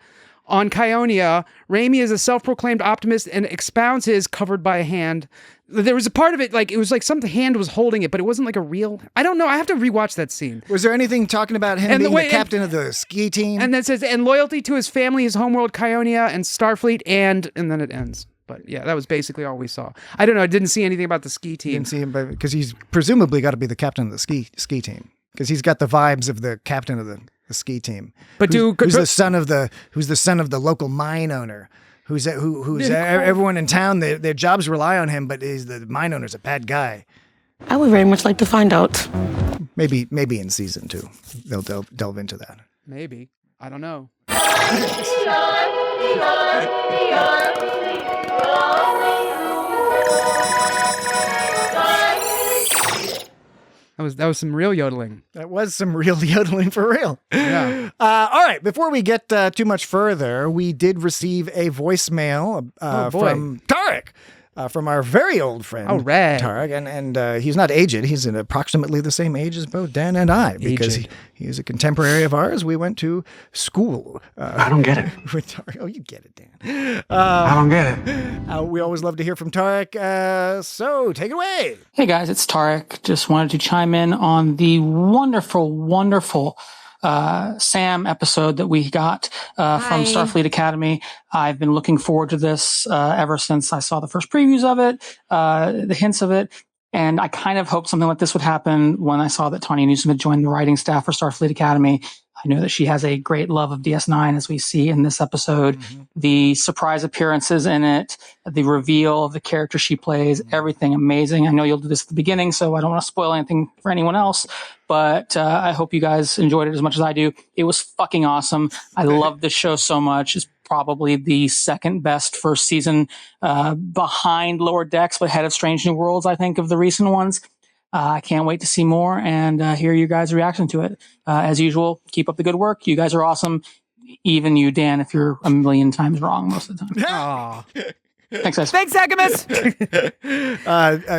On Kionia, Raimi is a self-proclaimed optimist and expounds his covered by a hand. There was a part of it, like, it was like some hand was holding it, but it wasn't like a real... I don't know. I have to rewatch that scene. Was there anything talking about him being the captain of the ski team? And then it says, and loyalty to his family, his homeworld, Kionia, and Starfleet, and then it ends. But yeah, that was basically all we saw. I don't know. I didn't see anything about the ski team. Didn't see him, because he's presumably got to be the captain of the ski team, because he's got the vibes of the captain of the ski team. But who's the son of the local mine owner? Who's everyone in town? Their jobs rely on him, but the mine owner's a bad guy. I would very much like to find out. Maybe in season 2 they'll delve into that. Maybe. I don't know. That was some real yodeling. That was some real yodeling for real. Yeah. All right. Before we get too much further, we did receive a voicemail from Tarek. From our very old friend, Tarek, and he's not aged. He's in approximately the same age as both Dan and I, because he's a contemporary of ours. We went to school. I don't get it. With Tarek. Oh, you get it, Dan. I don't get it. We always love to hear from Tarek. So take it away. Hey guys, it's Tarek. Just wanted to chime in on the wonderful Sam episode that we got from Starfleet Academy. I've been looking forward to this ever since I saw the first previews of it, the hints of it. And I kind of hoped something like this would happen when I saw that Tanya Newsom had joined the writing staff for Starfleet Academy. I know that she has a great love of DS9, as we see in this episode. Mm-hmm. The surprise appearances in it, the reveal of the character she plays, everything amazing. I know you'll do this at the beginning, so I don't want to spoil anything for anyone else, but I hope you guys enjoyed it as much as I do. It was fucking awesome. I love this show so much. It's probably the second best first season behind Lower Decks, but ahead of Strange New Worlds, I think, of the recent ones. I can't wait to see more and hear your guys' reaction to it. As usual, keep up the good work. You guys are awesome. Even you, Dan, if you're a million times wrong most of the time. Thanks, guys. Thanks, Agamus.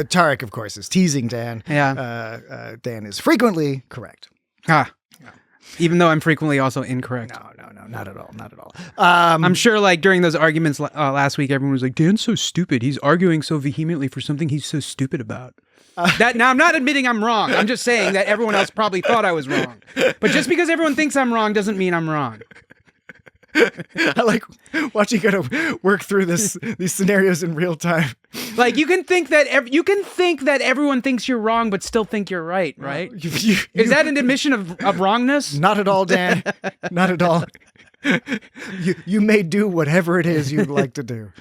Tarek, of course, is teasing Dan. Yeah. Dan is frequently correct. Even though I'm frequently also incorrect. No, not at all. I'm sure, like, during those arguments last week, everyone was like, Dan's so stupid. He's arguing so vehemently for something he's so stupid about. Now, I'm not admitting I'm wrong. I'm just saying that everyone else probably thought I was wrong. But just because everyone thinks I'm wrong doesn't mean I'm wrong. I like watching you gotta work through these scenarios in real time. Like, you can think that everyone thinks you're wrong, but still think you're right? Is that an admission of wrongness? Not at all, Dan. Not at all. You may do whatever it is you'd like to do.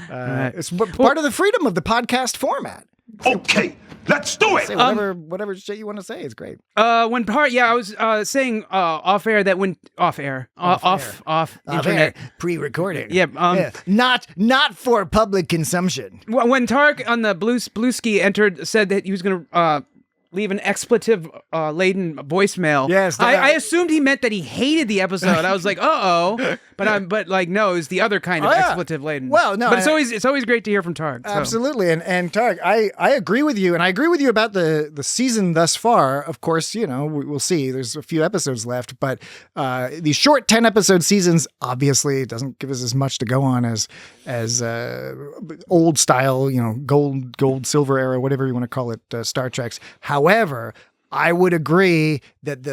It's part of the freedom of the podcast format. Okay, let's do it. Say whatever shit you want to say is great. I was saying off internet, pre-recording. Yeah, not for public consumption. When Tarek on the Bluesky said that he was going to leave an expletive laden voicemail. Yes, I assumed he meant that he hated the episode. I was like, but no, it was the other kind of expletive laden. Well, no, but it's always great to hear from Tarek. So. Absolutely, and Tarek, I agree with you, and I agree with you about the season thus far. Of course, we'll see. There's a few episodes left, but these short 10-episode seasons obviously doesn't give us as much to go on as old style, gold, silver era, whatever you want to call it, Star Trek's. However, I would agree that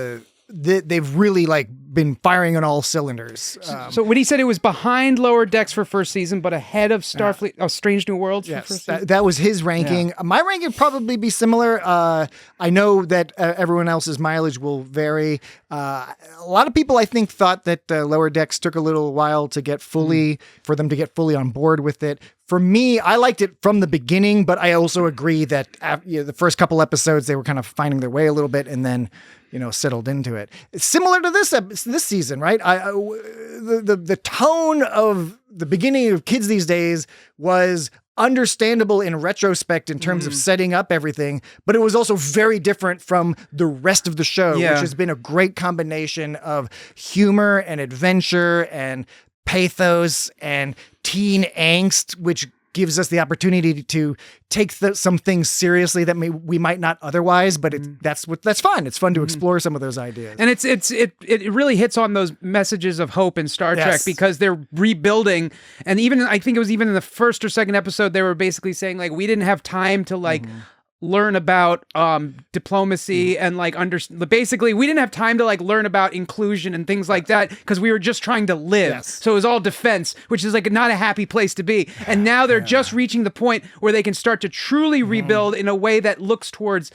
they've really been firing on all cylinders. So when he said it was behind Lower Decks for first season, but ahead of Starfleet, Strange New Worlds for first season? That was his ranking. Yeah. My ranking would probably be similar. I know that everyone else's mileage will vary. A lot of people, I think, thought that Lower Decks took a little while to get for them to get fully on board with it. For me, I liked it from the beginning, but I also agree that the first couple episodes, they were kind of finding their way a little bit and then, settled into it. It's similar to this season, right? The tone of the beginning of Kids These Days was understandable in retrospect in terms of setting up everything, but it was also very different from the rest of the show, which has been a great combination of humor and adventure and pathos and teen angst, which gives us the opportunity to take some things seriously that we might not otherwise, but that's fun. It's fun to explore some of those ideas. And it really hits on those messages of hope in Star Trek because they're rebuilding. And I think it was even in the first or second episode, they were basically saying we didn't have time to learn about diplomacy and basically we didn't have time to learn about inclusion and things like that because we were just trying to live. Yes. So it was all defense, which is not a happy place to be. And now they're just reaching the point where they can start to truly rebuild in a way that looks towards,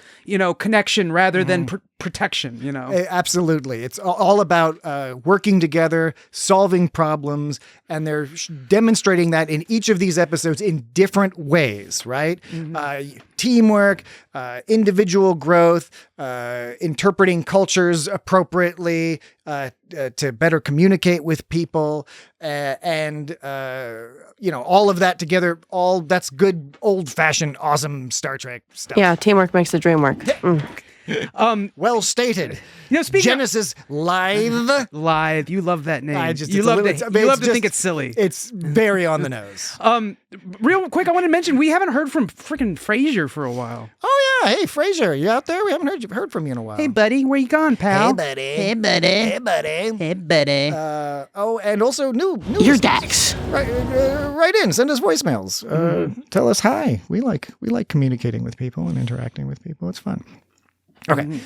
connection rather than protection, Absolutely. It's all about working together, solving problems, and they're demonstrating that in each of these episodes in different ways, right? Teamwork, individual growth, interpreting cultures appropriately to better communicate with people, and all of that together. All that's good, old-fashioned, awesome Star Trek stuff. Yeah, teamwork makes the dream work. Well stated. Speaking Genesis Live. Live. You love that name. You love to think it's silly. It's very on the nose. Real quick, I want to mention we haven't heard from freaking Frasier for a while. Oh yeah, hey Frasier, you out there? We haven't heard from you in a while. Hey buddy, where you gone, pal? Hey buddy. Hey, buddy. Hey buddy. Hey, buddy. And also new. Your Dax. Write in, send us voicemails. Tell us hi. We like communicating with people and interacting with people. It's fun. Okay.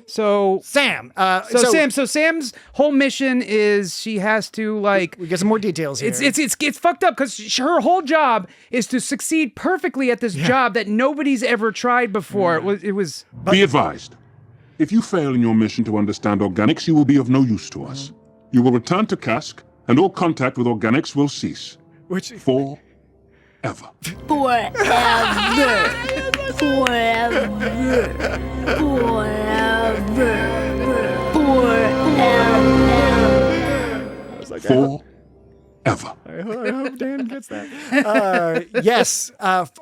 So Sam. So Sam's whole mission is she has to we get some more details here. It's fucked up because her whole job is to succeed perfectly at this job that nobody's ever tried before. It was. Be advised. If you fail in your mission to understand organics, you will be of no use to us. You will return to Cask, and all contact with organics will cease. Forever. Forever. I hope Dan gets that. Yes.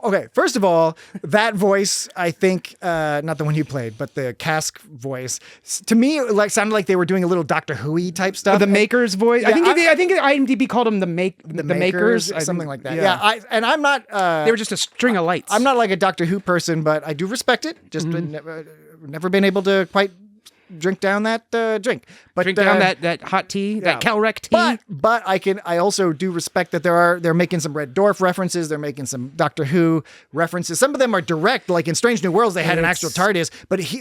Okay. First of all, that voice, I think, not the one you played, but the Cask voice, to me, it sounded like they were doing a little Doctor Who-y type stuff. The Maker's voice. Yeah, I think IMDb called them the Makers, something like that. Yeah. And I'm not. They were just a string of lights. I'm not like a Doctor Who person, but I do respect it. Just never been able to quite drink down that drink. But drink down that hot tea, that Calrec tea. But I also do respect that they're making some Red Dwarf references. They're making some Doctor Who references. Some of them are direct, like in Strange New Worlds, they had an actual TARDIS.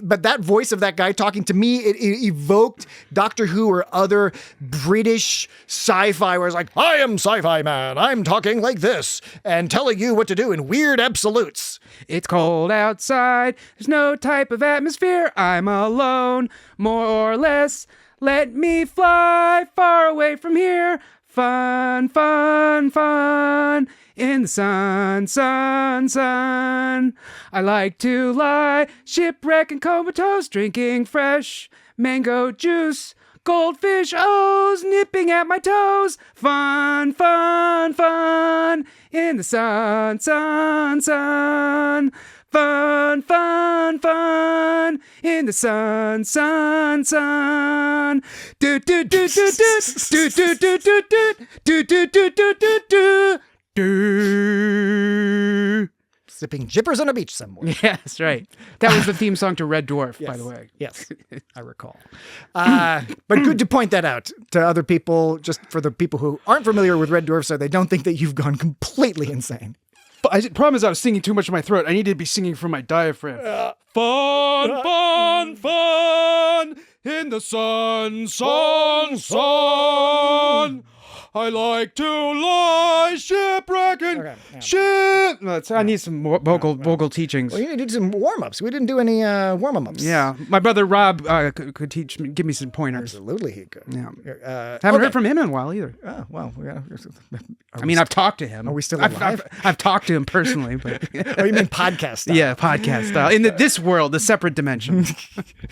But that voice of that guy talking to me, it evoked Doctor Who or other British sci-fi, where it's like, I am sci-fi man. I'm talking like this and telling you what to do in weird absolutes. It's cold outside. There's no type of atmosphere. I'm alone, more or less. Let me fly far away from here. Fun, fun, fun. In the sun, sun, sun. I like to lie, shipwreck and comatose, drinking fresh mango juice. Goldfish O's nipping at my toes. Fun, fun, fun. In the sun, sun, sun. Fun, fun, fun. In the sun, sun, sun. Do do do do do do do do do do do do do do do do. Sipping jippers on a beach somewhere. Yeah, that's right. That was the theme song to Red Dwarf, by the way. Yes, I recall. But good to point that out to other people, just for the people who aren't familiar with Red Dwarf, so they don't think that you've gone completely insane. But the problem is I was singing too much in my throat. I needed to be singing from my diaphragm. Fun, fun, fun, in the sun, sun, sun. I like to lie, shipwrecking, ship. No, I need some more vocal teachings. Well, you need some warm-ups. We didn't do any warm-ups. Yeah, my brother Rob could teach me, give me some pointers. Absolutely, he could. Yeah, haven't heard from him in a while either. Oh well, I've talked to him. Are we still alive? I've talked to him personally, but oh, you mean podcast style? Yeah, podcast style. In this world, the separate dimension,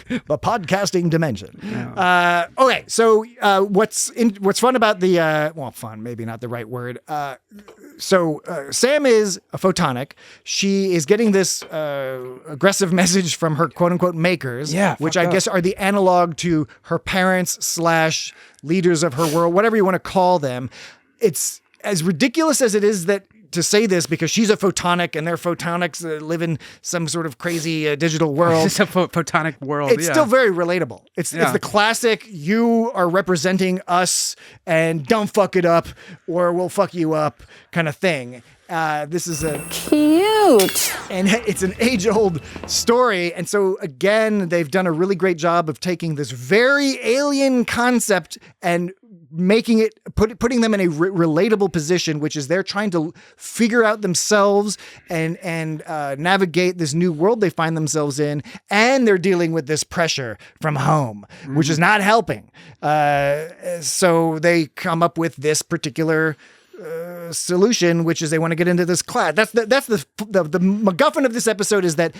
the podcasting dimension. Yeah. Okay, so what's fun about the fun, maybe not the right word. So Sam is a photonic. She is getting this aggressive message from her quote unquote makers, which I guess are the analog to her parents / leaders of her world, whatever you want to call them. It's as ridiculous as it is that to say this, because she's a photonic and they're photonics that live in some sort of crazy digital world. It's a photonic world. It's still very relatable. It's the classic, you are representing us and don't fuck it up or we'll fuck you up kind of thing. This is a cute, and it's an age-old story. And so again, they've done a really great job of taking this very alien concept and making it, putting them in a relatable position, which is they're trying to figure out themselves and navigate this new world they find themselves in, and they're dealing with this pressure from home, which is not helping. So they come up with this particular solution, which is they want to get into this class. That's the MacGuffin of this episode, is that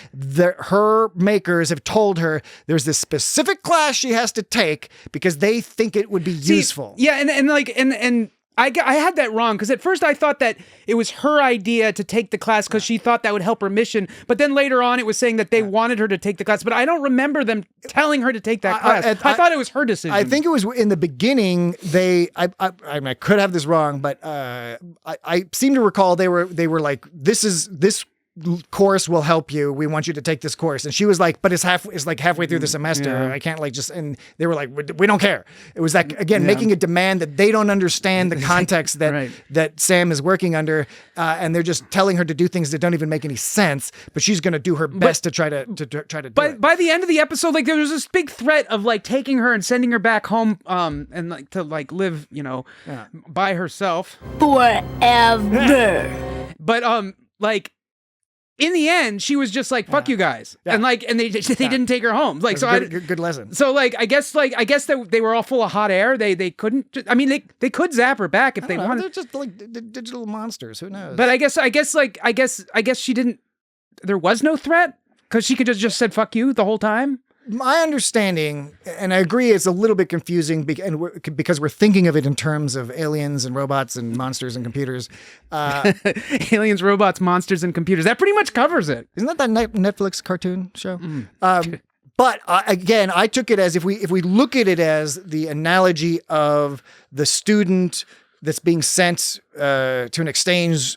her makers have told her there's this specific class she has to take because they think it would be useful. Yeah, and I had that wrong because at first I thought that it was her idea to take the class because she thought that would help her mission. But then later on, it was saying that they wanted her to take the class. But I don't remember them telling her to take that class. I thought it was her decision. I think it was in the beginning. I could have this wrong, but I seem to recall they were like, this course will help you. We want you to take this course. And she was like, but it's like halfway through the semester. Yeah. I can't like just, and they were like, we don't care. It was like, again, making a demand that they don't understand the context that Sam is working under. And they're just telling her to do things that don't even make any sense, but she's going to do her best to try to do it. By the end of the episode, like there was this big threat of like taking her and sending her back home, and like to like live, by herself. Forever. But like, in the end, she was just like, "Fuck you guys," and they didn't take her home. Like, so good lesson. So like, I guess they were all full of hot air. They couldn't. I mean, they could zap her back if they wanted. They're just like digital monsters. Who knows? But I guess she didn't. There was no threat because she could just said "fuck you" the whole time. My understanding, and I agree, it's a little bit confusing because we're thinking of it in terms of aliens and robots and monsters and computers. Aliens, robots, monsters, and computers. That pretty much covers it. Isn't that Netflix cartoon show? But again, I took it as if we look at it as the analogy of the student that's being sent to an exchange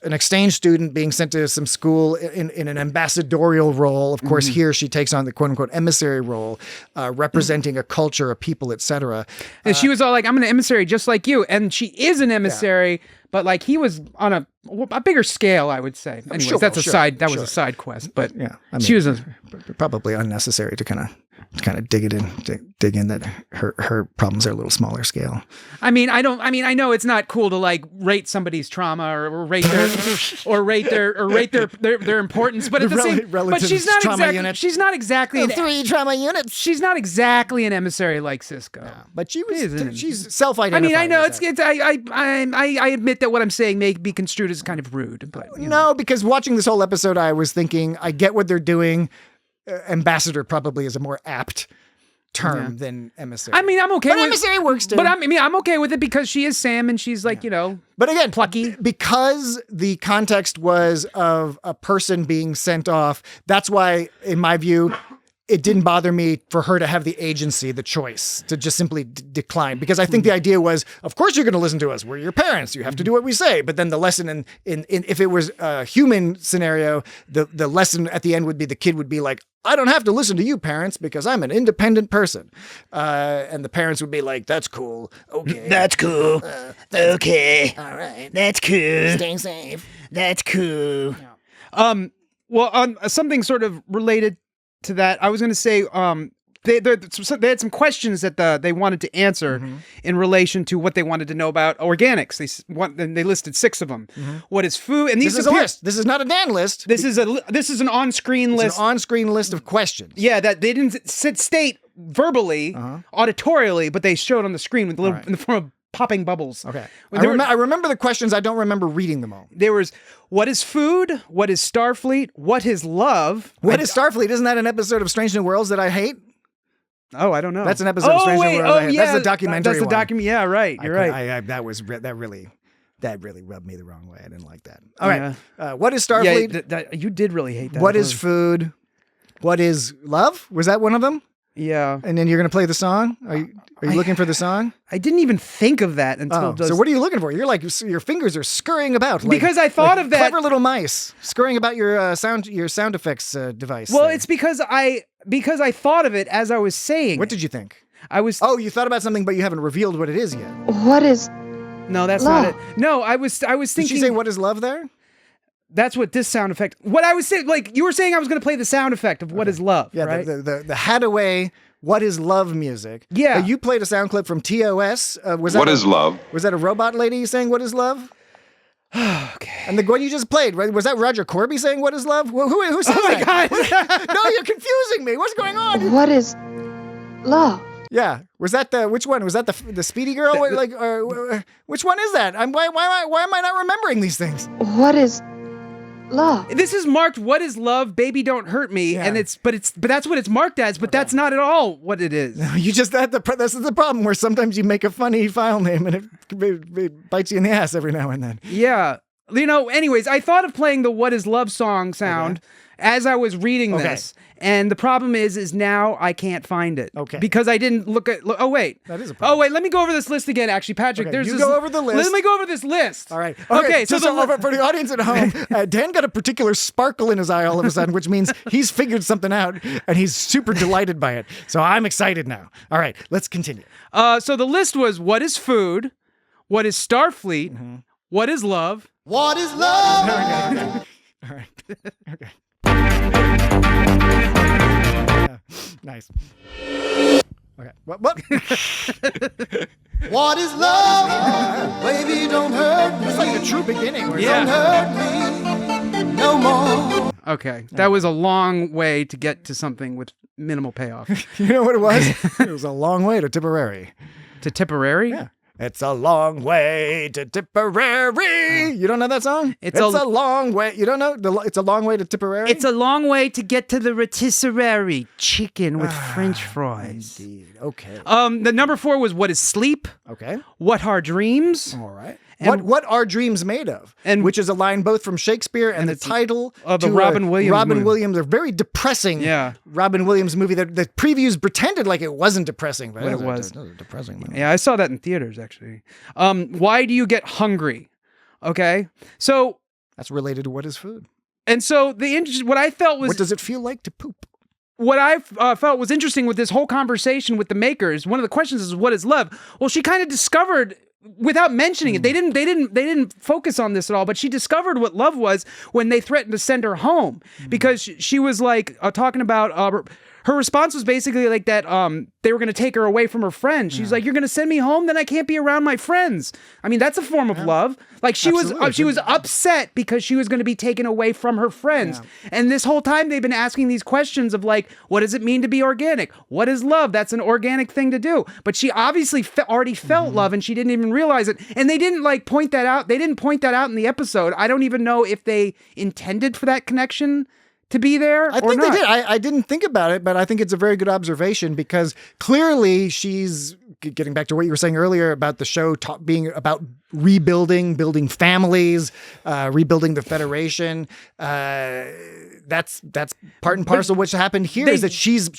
student being sent to some school in an ambassadorial role. Of course, here she takes on the quote unquote emissary role, representing a culture, a people, etc. And she was all like, "I'm an emissary just like you," and she is an emissary, but like he was on a bigger scale, I would say. Anyways, was a side quest, but yeah, she was probably unnecessary to kind of dig in that her problems are a little smaller scale. I know it's not cool to like rate somebody's trauma or rate their importance, but at the same, but she's not exactly 3 trauma units. She's not exactly an emissary like Cisco. Yeah, but she's self-identified. I mean, I know I admit that what I'm saying may be construed as kind of rude, but no, because watching this whole episode, I was thinking, I get what they're doing. Ambassador probably is a more apt term than emissary. I mean, I'm okay. But emissary works too. But I'm okay with it because she is Sam and she's like, But again, plucky. Because the context was of a person being sent off. That's why, in my view, it didn't bother me for her to have the agency, the choice to just simply decline. Because I think the idea was, of course you're going to listen to us. We're your parents. You have to do what we say. But then the lesson in if it was a human scenario, the lesson at the end would be the kid would be like, I don't have to listen to you, parents, because I'm an independent person. And the parents would be like, that's cool. Okay. That's cool. Okay. All right. That's cool. Stay safe. That's cool. Yeah. Well, on something sort of related to that, I was going to say, they had some questions that they wanted to answer in relation to what they wanted to know about organics. They listed 6 of them. What is food? And this is a list. This is not a Dan list. This is an on-screen list. It's an on-screen list of questions. Yeah, that they didn't state verbally, auditorially, but they showed on the screen with in the form of popping bubbles. Okay. I remember the questions. I don't remember reading them all. There was, what is food? What is Starfleet? What is love? What is Starfleet? Isn't that an episode of Strange New Worlds that I hate? Oh, I don't know. That's an episode of Strange New Worlds I hate. That's the documentary That's the documentary. Yeah, right. You're right. That really rubbed me the wrong way. I didn't like that. All right. What is Starfleet? Yeah, you did really hate that. What is food? What is love? Was that one of them? Yeah. And then you're going to play the song? Are you looking for the song? I didn't even think of that until So what are you looking for? You're like, your fingers are scurrying about. Like, because I thought of that. Clever little mice scurrying about your sound effects device. Well, it's because I thought of it as I was saying. What did you think? You thought about something, but you haven't revealed what it is yet. What is No, that's love? not it. No, I was thinking. Did she say what is love there? That's what this sound effect. What I was saying, like you were saying, I was going to play the sound effect of what is love. Yeah, right? the Hadaway "What Is Love" music. Yeah, you played a sound clip from TOS. What is love? Was that a robot lady saying "What is love"? Okay. And the one you just played, right? Was that Roger Corby saying "What is love"? Who says that? Oh my God! No, you're confusing me. What's going on? What is love? Yeah, was that which one? Was that the Speedy Girl? Which one is that? Why am I not remembering these things? What is Love. This is marked "What is love? Baby, don't hurt me," and but that's what it's marked as. But that's not at all what it is. You just this is the problem where sometimes you make a funny file name and it bites you in the ass every now and then. Yeah. Anyways, I thought of playing the "What is love" song sound as I was reading this. And the problem is now I can't find it. Okay. Because I didn't oh, wait. That is a problem. Oh, wait. Let me go over this list again, actually. Patrick, there's this. Go over the list. Let me go over this list. All right. Okay. So for the audience at home, Dan got a particular sparkle in his eye all of a sudden, which means he's figured something out and he's super delighted by it. So I'm excited now. All right. Let's continue. So the list was what is food? What is Starfleet? What is love? What is love? Okay. All right. Okay. Nice. Okay. What? What is love? Baby, don't hurt me. It's like the true beginning. Don't hurt me no more. Okay. That was a long way to get to something with minimal payoff. You know what it was? It was a long way to Tipperary. To Tipperary? Yeah. It's a long way to Tipperary. You don't know that song? It's a long way. You don't know? It's a long way to Tipperary? It's a long way to get to the rotisserie chicken with French fries. Indeed. Okay. The number 4 was what is sleep? Okay. What are dreams? All right. What are dreams made of? Which is a line both from Shakespeare and the title of the Robin Williams movie. Williams, a very depressing Robin Williams movie. The previews pretended like it wasn't depressing, but it was a depressing movie. Yeah, I saw that in theaters, actually. Why do you get hungry? Okay, so that's related to what is food. And so what I felt was, what does it feel like to poop? What I felt was interesting with this whole conversation with the makers. One of the questions is, what is love? Well, she kind of discovered, without mentioning it, they didn't focus on this at all, but she discovered what love was when they threatened to send her home, because she was like talking about her response was basically like that they were going to take her away from her friends. She's like, you're going to send me home, then I can't be around my friends. I mean, that's a form of love. Like she was upset because she was going to be taken away from her friends. Yeah. And this whole time they've been asking these questions of like, what does it mean to be organic? What is love? That's an organic thing to do. But she obviously already felt love and she didn't even realize it. And they didn't like point that out. They didn't point that out in the episode. I don't even know if they intended for that connection to be there. I think they did. I didn't think about it, but I think it's a very good observation, because clearly she's getting back to what you were saying earlier about the show being about building families, rebuilding the Federation. That's part and parcel of what's happened here, is that she's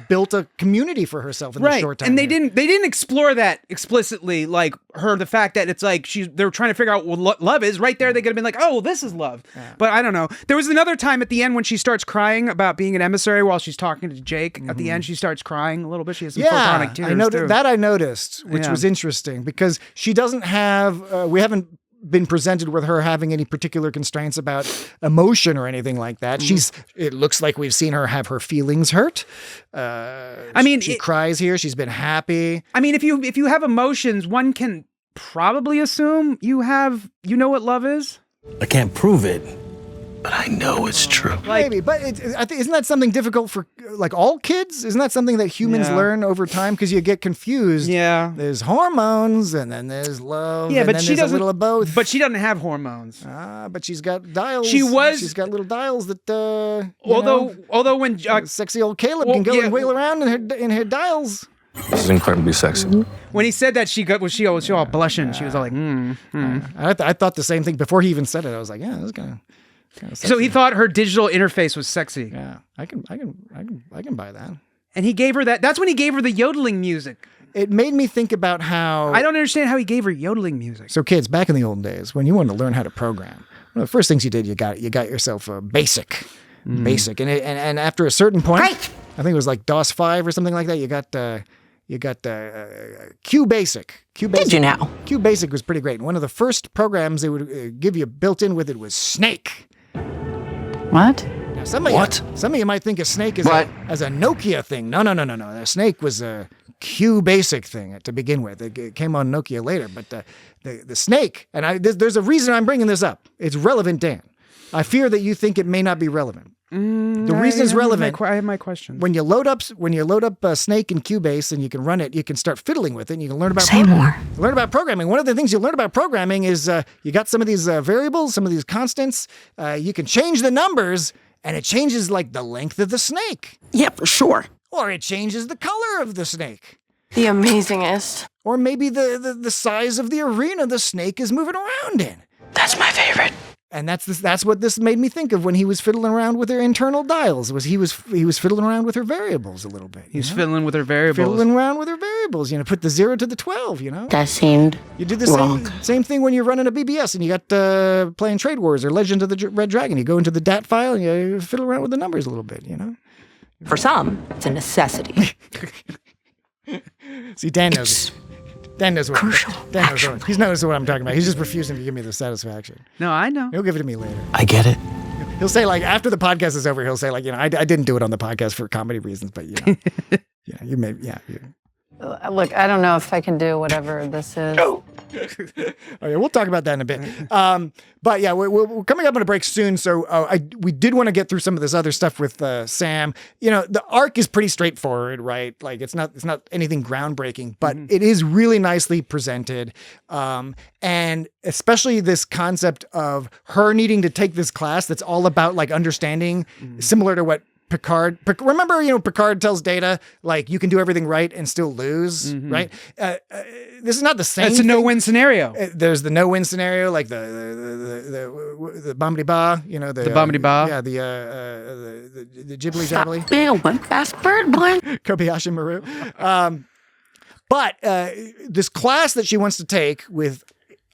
built a community for herself in the short time. And they didn't explore that explicitly, like the fact that it's like they're trying to figure out what love is. Right there, they could have been like, oh, well, this is love. Yeah. But I don't know. There was another time at the end when she starts crying about being an emissary while she's talking to Jake. At the end, she starts crying a little bit. She has some photonic tears. I noticed, which was interesting, because she doesn't have. We haven't been presented with her having any particular constraints about emotion or anything like that. It looks like we've seen her have her feelings hurt. She cries here. She's been happy. I mean, if you have emotions, one can probably assume you know what love is. I can't prove it, but I know it's true. Maybe, but I think, isn't that something difficult for like all kids? Isn't that something that humans learn over time? Because you get confused. Yeah, there's hormones, and then there's love. Yeah, and but then she there's a little of both. But she doesn't have hormones. But she's got dials. She's got little dials that. Although when sexy old Caleb can go and wheel around in her dials. This is incredibly sexy. When he said that, she was all blushing. She was all like, I thought the same thing before he even said it. I was like, yeah, this is kind of so he thought her digital interface was sexy. Yeah, I can buy that. And he gave her that. That's when he gave her the yodeling music. It made me think about how I don't understand how he gave her yodeling music. So kids, back in the old days, when you wanted to learn how to program, one of the first things you did, you got yourself a basic, and after a certain point, I think it was like DOS 5 or something like that. You got Q Basic. Did you now? Q Basic was pretty great. And one of the first programs they would give you built in with it was Snake. What? Now, some of you might think of Snake as a Nokia thing. No. The Snake was a Q Basic thing to begin with. It came on Nokia later, but the Snake, and there's a reason I'm bringing this up. It's relevant, Dan. I fear that you think it may not be relevant. The reason it's relevant. I have my questions. When you load up Snake in Cubase and you can run it, you can start fiddling with it. And you can learn about learn about programming. One of the things you learn about programming is you got some of these variables, some of these constants. You can change the numbers, and it changes like the length of the snake. Yep, sure. Or it changes the color of the snake. The amazingest. Or maybe the size of the arena the snake is moving around in. That's my favorite. And that's what this made me think of when he was fiddling around with her internal dials. He was fiddling around with her variables a little bit. He's fiddling with her variables. Fiddling around with her variables. Put the 0 to the 12. That seemed You do the wrong. same thing when you're running a BBS and you got playing Trade Wars or Legend of the Red Dragon. You go into the DAT file and you fiddle around with the numbers a little bit. For some, it's a necessity. See, Dan knows. Dan knows what. He knows what I'm talking about. He's just refusing to give me the satisfaction. No, I know. He'll give it to me later. I get it. He'll say after the podcast is over, he'll say I didn't do it on the podcast for comedy reasons, but you may. Look, I don't know if I can do whatever this is. Oh yeah, we'll talk about that in a bit. But yeah, we're coming up on a break soon, so we did want to get through some of this other stuff with Sam. The arc is pretty straightforward, right? Like it's not anything groundbreaking, but it is really nicely presented, and especially this concept of her needing to take this class that's all about like understanding, similar to what Picard, remember, Picard tells Data, you can do everything right and still lose, right? This is not the same. That's a no-win scenario. There's the no-win scenario, like the bombity-ba, the bombity-ba. Yeah, the jibbly-jabbly. Stop being a wimp-ass bird, boy. Kobayashi Maru. But this class that she wants to take with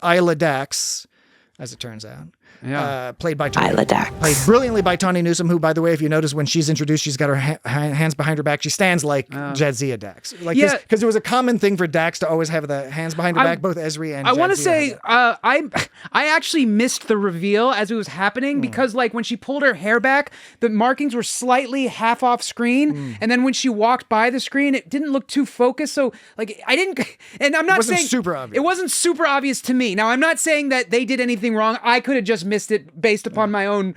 Isla Dax, as it turns out, played by Isla Dax. Played brilliantly by Tawny Newsome, who, by the way, if you notice when she's introduced, she's got her hands behind her back. She stands like Jadzia Dax. Because there was a common thing for Dax to always have the hands behind her back, both Ezri and I want to Jadzia say, I actually missed the reveal as it was happening because when she pulled her hair back, the markings were slightly half off screen. And then when she walked by the screen, it didn't look too focused. So I didn't, and I'm not saying super obvious. It wasn't super obvious to me. Now, I'm not saying that they did anything wrong. I could have just missed it based upon my own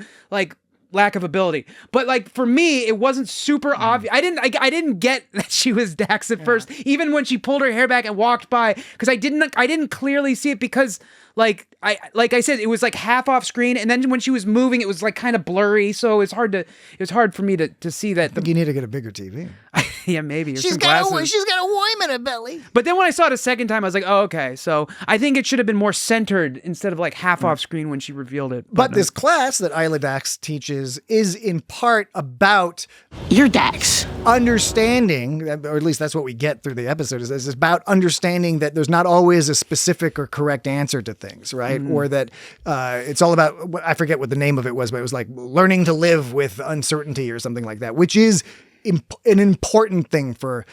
lack of ability. But for me, it wasn't super obvious. I didn't get that she was Dax at first, even when she pulled her hair back and walked by, because I didn't clearly see it because like I said, it was half off screen, and then when she was moving, it was kind of blurry. So it was hard for me to see that. I think you need to get a bigger TV. Yeah, maybe. She's got a worm in her belly. But then when I saw it a second time, I was like, oh, okay. So I think it should have been more centered instead of half off screen when she revealed it. But this class that Isla Dax teaches is in part about your Dax. Understanding, or at least that's what we get through the episode, is about understanding that there's not always a specific or correct answer to things, right? Or that it's all about, I forget what the name of it was, but it was learning to live with uncertainty or something like that, which is an important thing for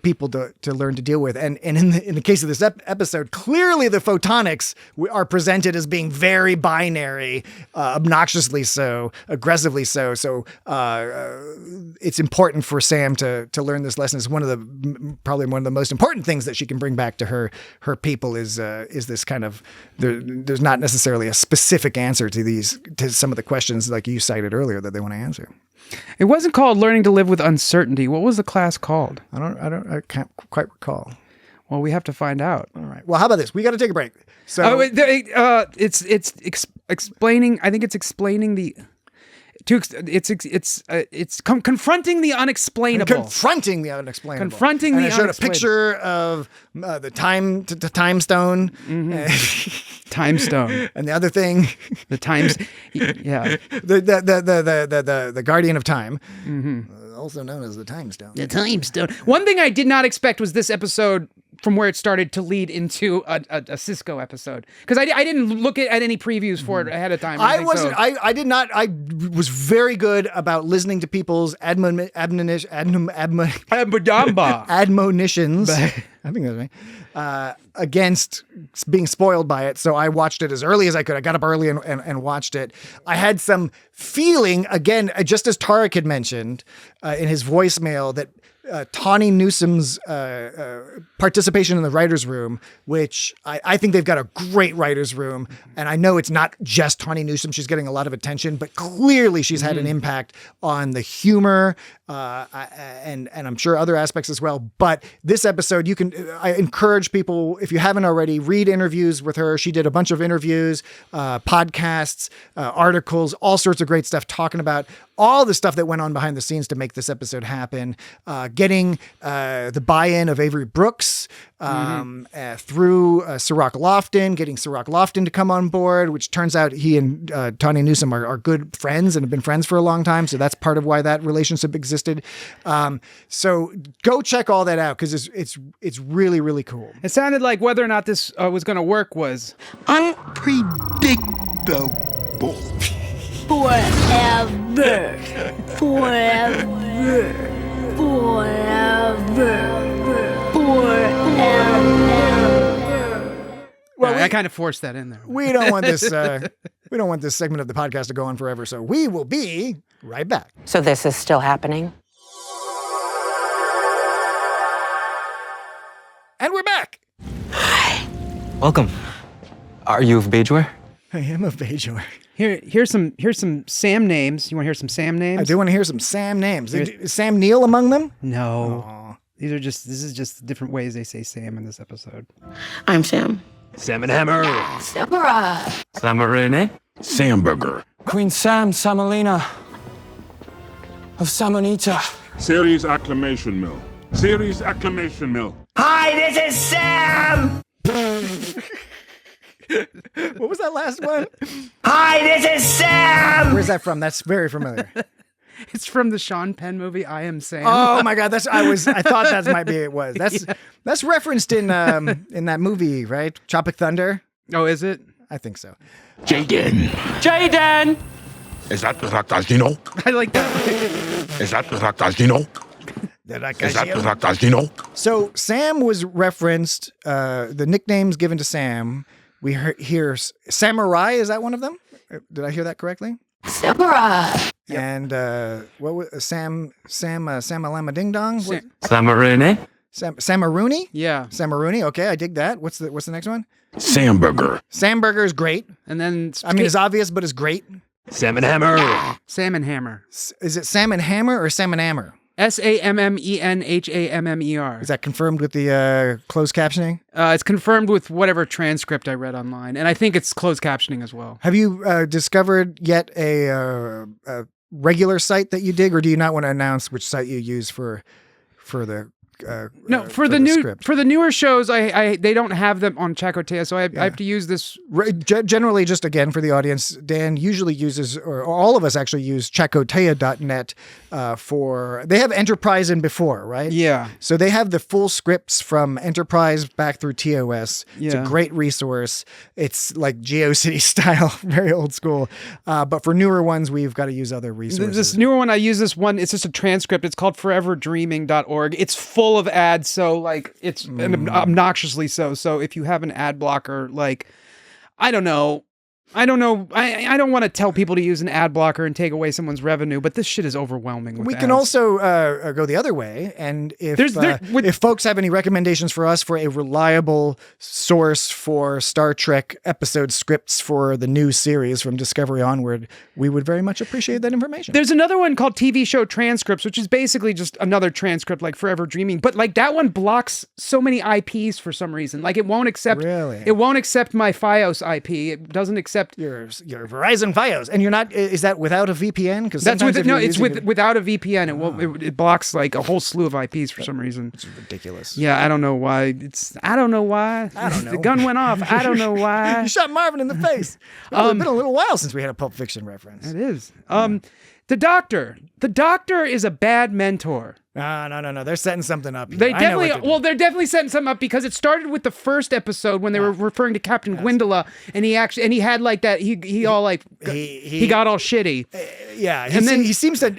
people to learn to deal with. And in the case of this episode, clearly the photonics are presented as being very binary, obnoxiously so, aggressively so. So it's important for Sam to learn this lesson. It's probably one of the most important things that she can bring back to her people is this kind of, there's not necessarily a specific answer to some of the questions like you cited earlier that they want to answer. It wasn't called Learning to Live with Uncertainty. What was the class called? I can't quite recall. Well, we have to find out. All right. Well, how about this? We got to take a break. So it's explaining. I think it's explaining the. It's confronting the unexplainable. Confronting the unexplainable. Confronting the unexplainable. I showed a picture of the time stone. Time stone. And the other thing, the times, yeah, the guardian of time, also known as the time stone. The time stone. One thing I did not expect was this episode, from where it started, to lead into a Cisco episode, because I didn't look at any previews for it ahead of time. I did not. I was very good about listening to people's admonitions. I think that's right. Against being spoiled by it. So I watched it as early as I could. I got up early and watched it. I had some feeling, again, just as Tarek had mentioned in his voicemail, that Tawny Newsom's participation in the writer's room, which I think they've got a great writer's room. And I know it's not just Tawny Newsom. She's getting a lot of attention, but clearly she's had an impact on the humor and I'm sure other aspects as well. But this episode, I encourage people, if you haven't already, read interviews with her. She did a bunch of interviews, podcasts, articles, all sorts of great stuff talking about all the stuff that went on behind the scenes to make this episode happen. Getting the buy-in of Avery Brooks through Cirroc Lofton, getting Cirroc Lofton to come on board, which turns out he and Tawny Newsom are good friends and have been friends for a long time. So that's part of why that relationship existed. So go check all that out because it's really, really cool. It sounded like whether or not this was going to work was unpredictable. Forever. Well, I kind of forced that in there. We don't want this. We don't want this segment of the podcast to go on forever. So we will be right back. So this is still happening? And we're back. Welcome. Are you of Bajor? I am of Bajor. Here's some Sam names. You want to hear some Sam names? I do want to hear some Sam names. Is Sam Neill among them? No. Aww. This is just different ways they say Sam in this episode. I'm Sam. Sam and Hammer. Samara. Samarene. Samburger. Queen Sam, Samalina. Of Samonita. Series Acclimation Mill. Series Acclimation Mill. Hi, this is Sam! What was that last one? Hi, this is Sam! Where's that from? That's very familiar. It's from the Sean Penn movie, I Am Sam. Oh my God, I thought that might be it was. That's referenced in that movie, right? Tropic Thunder. Oh, is it? I think so. Jaden. Is that the Raktajino? I like that. Is that the Raktajino? Is that the Raktajino? So Sam was referenced, the nicknames given to Sam. We hear Samurai, is that one of them? Did I hear that correctly? Samurai. And what was Samalama Ding Dong? Samarene. Samarooney? Yeah. Samarooney. Okay, I dig that. What's the next one? Samburger. Samburger is great. And then I mean, it's obvious, but it's great. Sam and Hammer. Sam and Hammer. Is it Sam and Hammer or Sam and Hammer? SAMMENHAMMER. Is that confirmed with the closed captioning? It's confirmed with whatever transcript I read online, and I think it's closed captioning as well. Have you discovered yet a regular site that you dig, or do you not want to announce which site you use for the? No, for the newer shows, they don't have them on Chakotay, so I have to use this. Generally, just again for the audience, Dan usually uses, or all of us actually use Chakotaya.net for. They have Enterprise in before, right? Yeah. So they have the full scripts from Enterprise back through TOS. It's a great resource. It's like GeoCity style, very old school. But for newer ones, we've got to use other resources. This newer one, I use this one. It's just a transcript. It's called foreverdreaming.org. It's full of ads, so like it's obnoxiously so. So if you have an ad blocker, like I don't know. I don't want to tell people to use an ad blocker and take away someone's revenue, but this shit is overwhelming with We ads. can also go the other way, and if folks have any recommendations for us for a reliable source for Star Trek episode scripts for the new series from Discovery onward, we would very much appreciate that information. There's another one called TV Show Transcripts, which is basically just another transcript like Forever Dreaming, but like that one blocks so many IPs for some reason. Like it won't accept my FiOS IP. It doesn't accept your Verizon FiOS, and you're not. Is that without a VPN? Because that's without a VPN. It blocks like a whole slew of IPs for some reason. It's ridiculous. Yeah, I don't know why. I don't know. The gun went off. I don't know why. You shot Marvin in the face. It's been a little while since we had a Pulp Fiction reference. It is. The Doctor. The Doctor is a bad mentor. No. They're setting something up. They're definitely setting something up because it started with the first episode when they were referring to Captain Gwyndala, and he had like that. He got all shitty. He seems to.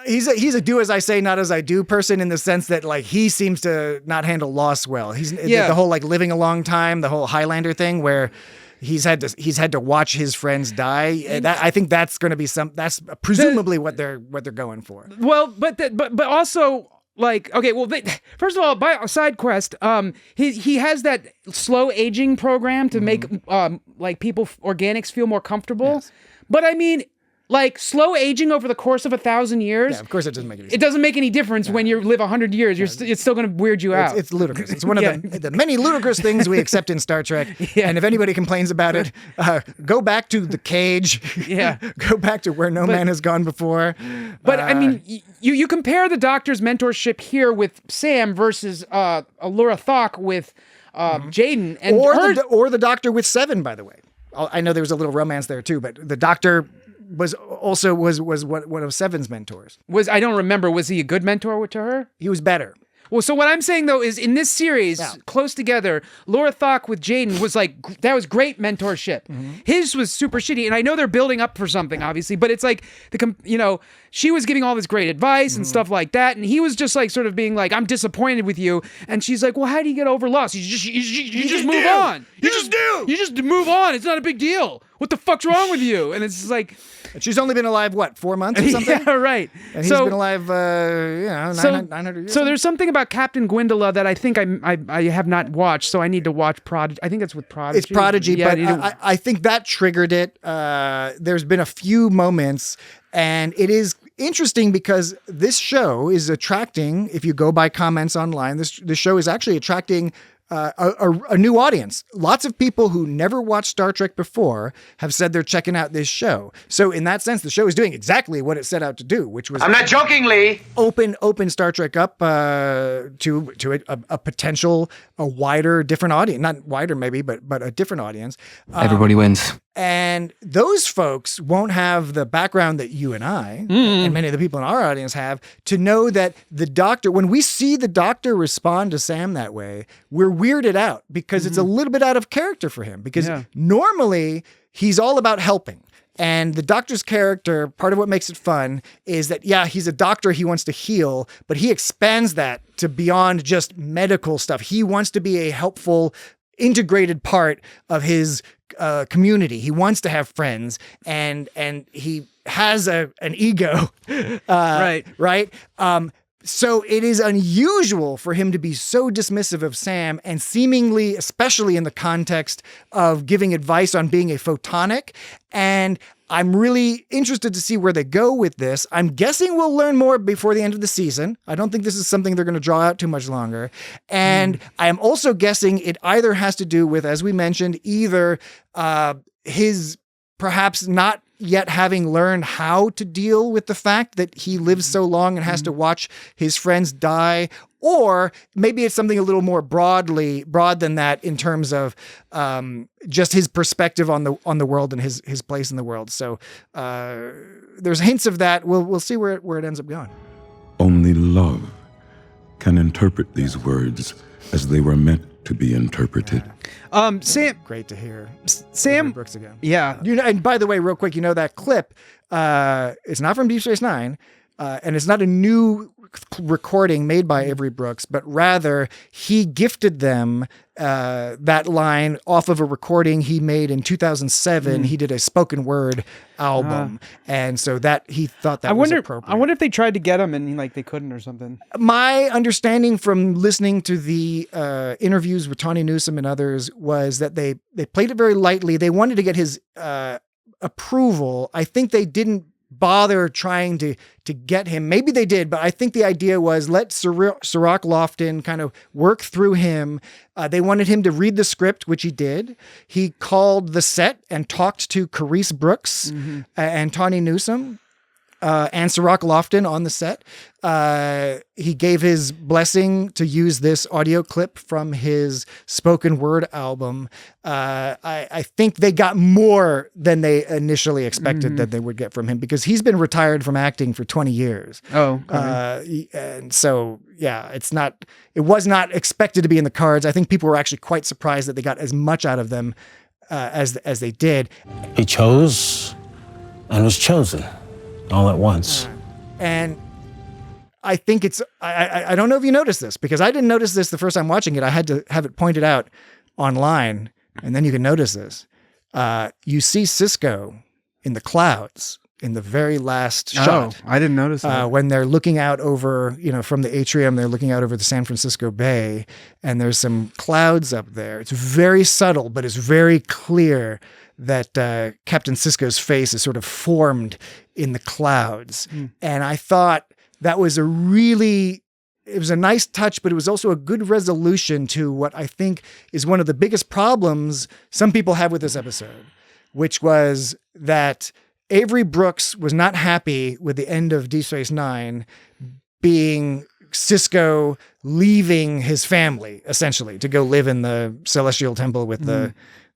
He's a do as I say, not as I do person in the sense that like he seems to not handle loss well. The whole like living a long time, the whole Highlander thing where. He's had to watch his friends die. I think that's going to be that's presumably what they're going for. Well, but also like, okay, well, first of all, by a side quest, he has that slow aging program to make like people, organics, feel more comfortable. Yes. But I mean, like slow aging over the course of 1,000 years. Yeah, of course it doesn't make any sense. It doesn't make any difference when you live 100 years. It's still going to weird you out. It's ludicrous. It's one of the many ludicrous things we accept in Star Trek. And if anybody complains about it, go back to the cage. Yeah. Go back to where no man has gone before. But I mean, you compare the Doctor's mentorship here with Sam versus Allura Thok with Jaden, and or the Doctor with Seven. By the way, I know there was a little romance there too, but the Doctor was also one of Seven's mentors. I don't remember. Was he a good mentor to her? He was better. Well, so what I'm saying though is in this series, close together, Laura Thok with Jaden was like, that was great mentorship. His was super shitty. And I know they're building up for something, obviously, but it's like, she was giving all this great advice and stuff like that. And he was just like, sort of being like, I'm disappointed with you. And she's like, well, how do you get over loss? You just move on. You just move on. It's not a big deal. What the fuck's wrong with you? And it's just like... And she's only been alive, 4 months or something? Yeah, right. And he's been alive, 900 years. So there's something about Captain Gwyndala that I think I have not watched, so I need to watch Prodigy. I think it's with Prodigy. It's Prodigy, but I think that triggered it. There's been a few moments, and it is interesting because this show is attracting, if you go by comments online, this show is actually attracting a new audience. Lots of people who never watched Star Trek before have said they're checking out this show. So in that sense, the show is doing exactly what it set out to do, which was... I'm not joking, Lee! Open Star Trek up to a potential, a wider, different audience. Not wider maybe, but a different audience. Everybody wins. And those folks won't have the background that you and I and many of the people in our audience have to know that the Doctor, when we see the Doctor respond to Sam that way, we're weirded out because it's a little bit out of character for him, because normally he's all about helping. And the Doctor's character, part of what makes it fun is that, he's a doctor, he wants to heal, but he expands that to beyond just medical stuff. He wants to be a helpful, integrated part of his community. He wants to have friends, and he has an ego, right? So it is unusual for him to be so dismissive of Sam, and seemingly, especially in the context of giving advice on being a photonic. And I'm really interested to see where they go with this. I'm guessing we'll learn more before the end of the season. I don't think this is something they're going to draw out too much longer. And I am also guessing it either has to do with, as we mentioned, either his perhaps not yet having learned how to deal with the fact that he lives so long and has to watch his friends die, or maybe it's something a little more broad than that in terms of just his perspective on the world and his place in the world. So there's hints of that. We'll see where it ends up going. Only love can interpret these words as they were meant to be interpreted. Sam, great to hear Sam Brooks again. Yeah. And by the way, real quick, that clip, it's not from Deep Space Nine, and it's not a new recording made by Avery Brooks, but rather he gifted them that line off of a recording he made in 2007. He did a spoken word album, and so that he thought that was appropriate. I wonder if they tried to get him and they couldn't or something. My understanding from listening to the interviews with Tawny Newsome and others was that they played it very lightly. They wanted to get his approval. I think they didn't bother trying to get him. Maybe they did, but I think the idea was let Sirach Lofton kind of work through him. They wanted him to read the script, which he did. He called the set and talked to Carice Brooks and Tawny Newsome and Sirach Lofton on the set. He gave his blessing to use this audio clip from his spoken word album. I think they got more than they initially expected that they would get from him, because he's been retired from acting for 20 years. Oh, okay. And so, it was not expected to be in the cards. I think people were actually quite surprised that they got as much out of them as they did. He chose and was chosen all at once. And I think I don't know if you noticed this, because I didn't notice this the first time watching it. I had to have it pointed out online, and then you can notice this. You see Sisko in the clouds in the very last shot. I didn't notice that. When they're looking out over, from the atrium, they're looking out over the San Francisco Bay, and there's some clouds up there. It's very subtle, but it's very clear that Captain Sisko's face is sort of formed in the clouds. And I thought that was it was a nice touch, but it was also a good resolution to what I think is one of the biggest problems some people have with this episode, which was that Avery Brooks was not happy with the end of Deep Space Nine being Sisko leaving his family, essentially, to go live in the Celestial Temple with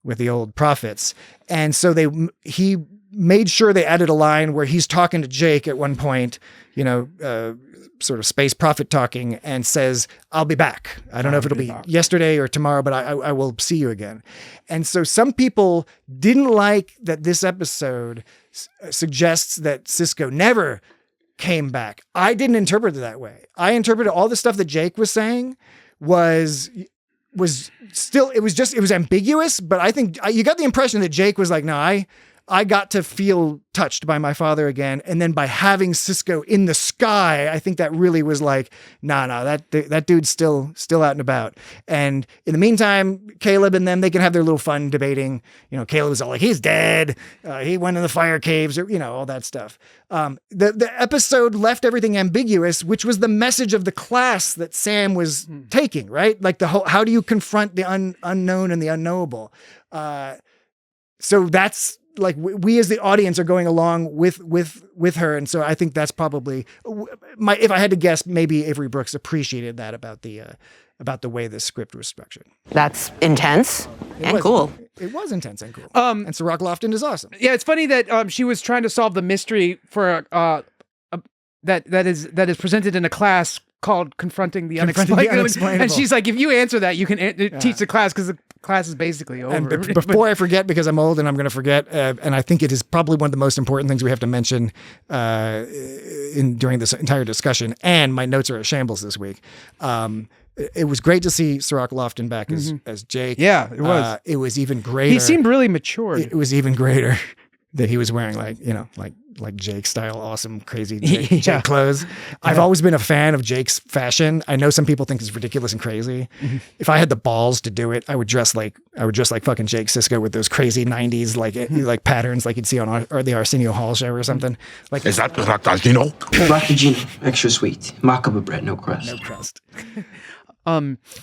the old prophets. And so he made sure they added a line where he's talking to Jake at one point, sort of space prophet talking, and says, "I'll be back. I don't know if it'll be yesterday or tomorrow, but I will see you again." And so some people didn't like that this episode suggests that Sisko never came back. I didn't interpret it that way. I interpreted all the stuff that Jake was saying was still, it was ambiguous, but I think you got the impression that Jake was like, no, I got to feel touched by my father again. And then by having Sisko in the sky, I think that really was like, that dude's still out and about. And in the meantime, Caleb and them, they can have their little fun debating. Caleb was all like, he's dead. He went in the fire caves, or, all that stuff. The episode left everything ambiguous, which was the message of the class that Sam was taking, right? Like how do you confront the unknown and the unknowable? So that's, like, we as the audience are going along with her. And so I think that's probably if I had to guess, maybe Avery Brooks appreciated that about the way the script was structured. That's intense and cool. It was intense and cool. And Cirroc Lofton is awesome. Yeah, it's funny that she was trying to solve the mystery for that is presented in a class called Confronting the Unexplainable. And she's like, if you answer that, you can teach the class, because the class is basically over. And before I forget, because I'm old and I'm going to forget, and I think it is probably one of the most important things we have to mention during this entire discussion, and my notes are a shambles this week. It was great to see Cirroc Lofton back as Jake. Yeah, it was. It was even greater. He seemed really mature. It was even greater that he was wearing like Jake style, awesome, crazy Jake clothes. I've always been a fan of Jake's fashion. I know some people think it's ridiculous and crazy. If I had the balls to do it, I would dress like fucking Jake Sisko with those crazy 90s like patterns like you'd see on the Arsenio Hall show or something. Like, is that Ractagino? Ractagino, extra sweet, macabre bread, no crust. No crust.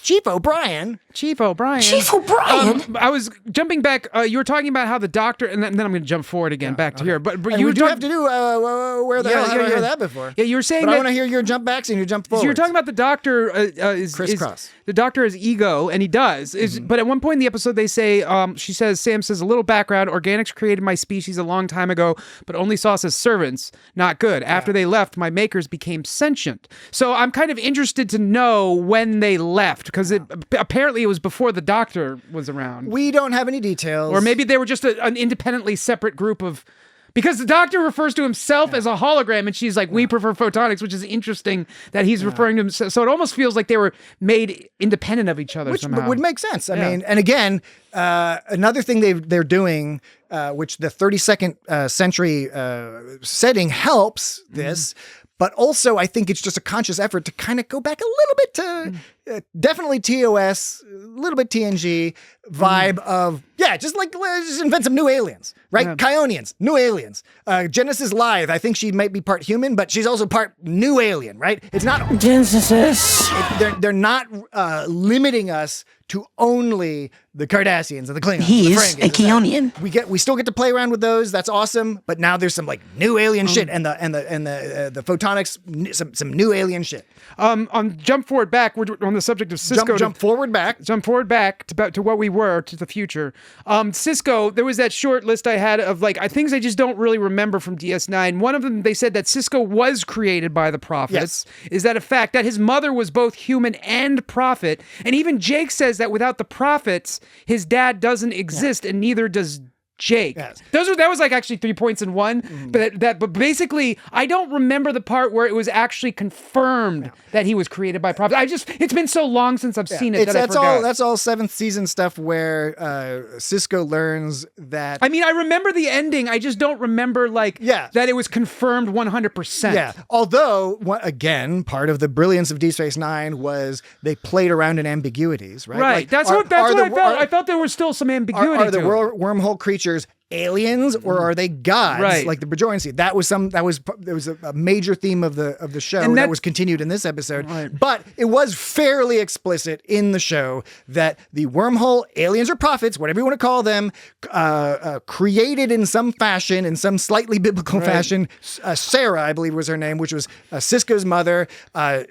Chief O'Brien. I was jumping back. You were talking about how the doctor, and then I'm going to jump forward again back to here. But you do have to do where the hell have I heard that before? Yeah, you were saying. But I want to hear your jump backs and your jump forwards. So you're talking about the doctor crisscross. The doctor has ego, and he does. But at one point in the episode, they say, Sam says, a little background. Organics created my species a long time ago, but only saw us as servants. Not good. After they left, my makers became sentient. So I'm kind of interested to know when they left, because apparently it was before the doctor was around. We don't have any details. Or maybe they were just an independently separate group of... Because the doctor refers to himself as a hologram, and she's like, we prefer photonics, which is interesting that he's referring to himself. So it almost feels like they were made independent of each other, which somehow. Would make sense. I mean, and again, another thing they're doing, which the 32nd century setting helps this, but also I think it's just a conscious effort to kind of go back a little bit to definitely TOS, a little bit TNG vibe of, just invent some new aliens, right? Kionians, new aliens. Genesis Lithe, I think she might be part human, but she's also part new alien, right? It's not... Genesis. They're not limiting us to only the Cardassians and the Klingons. He's a Keonian. We still get to play around with those. That's awesome. But now there's some like new alien shit, and the photonics, some new alien shit. On jump forward back, we're on the subject of Sisko. Jump forward back to what we were, to the future. Sisko, there was that short list I had of things I just don't really remember from DS9. One of them, they said that Sisko was created by the prophets. Yes. Is that a fact? That his mother was both human and prophet, and even Jake says that without the prophets, his dad doesn't exist, and neither does Jake. Yes. That was like actually 3 points in one. But basically, I don't remember the part where it was actually confirmed that he was created by prophets. It's been so long since I've seen it that I forgot. That's all 7th season stuff where Cisco learns that. I mean, I remember the ending. I just don't remember that it was confirmed 100%. Yeah. Although, again, part of the brilliance of Deep Space Nine was they played around in ambiguities, right? Right. Like, That's what I felt. I felt there was still some ambiguity. Are the wormhole creatures aliens or are they gods? Right. Like the Bajoran Sea. There was a major theme of the show and that was continued in this episode. Right. But it was fairly explicit in the show that the wormhole aliens or prophets, whatever you want to call them, created in some fashion, in some slightly biblical fashion. Sarah, I believe was her name, which was Cisco's mother. I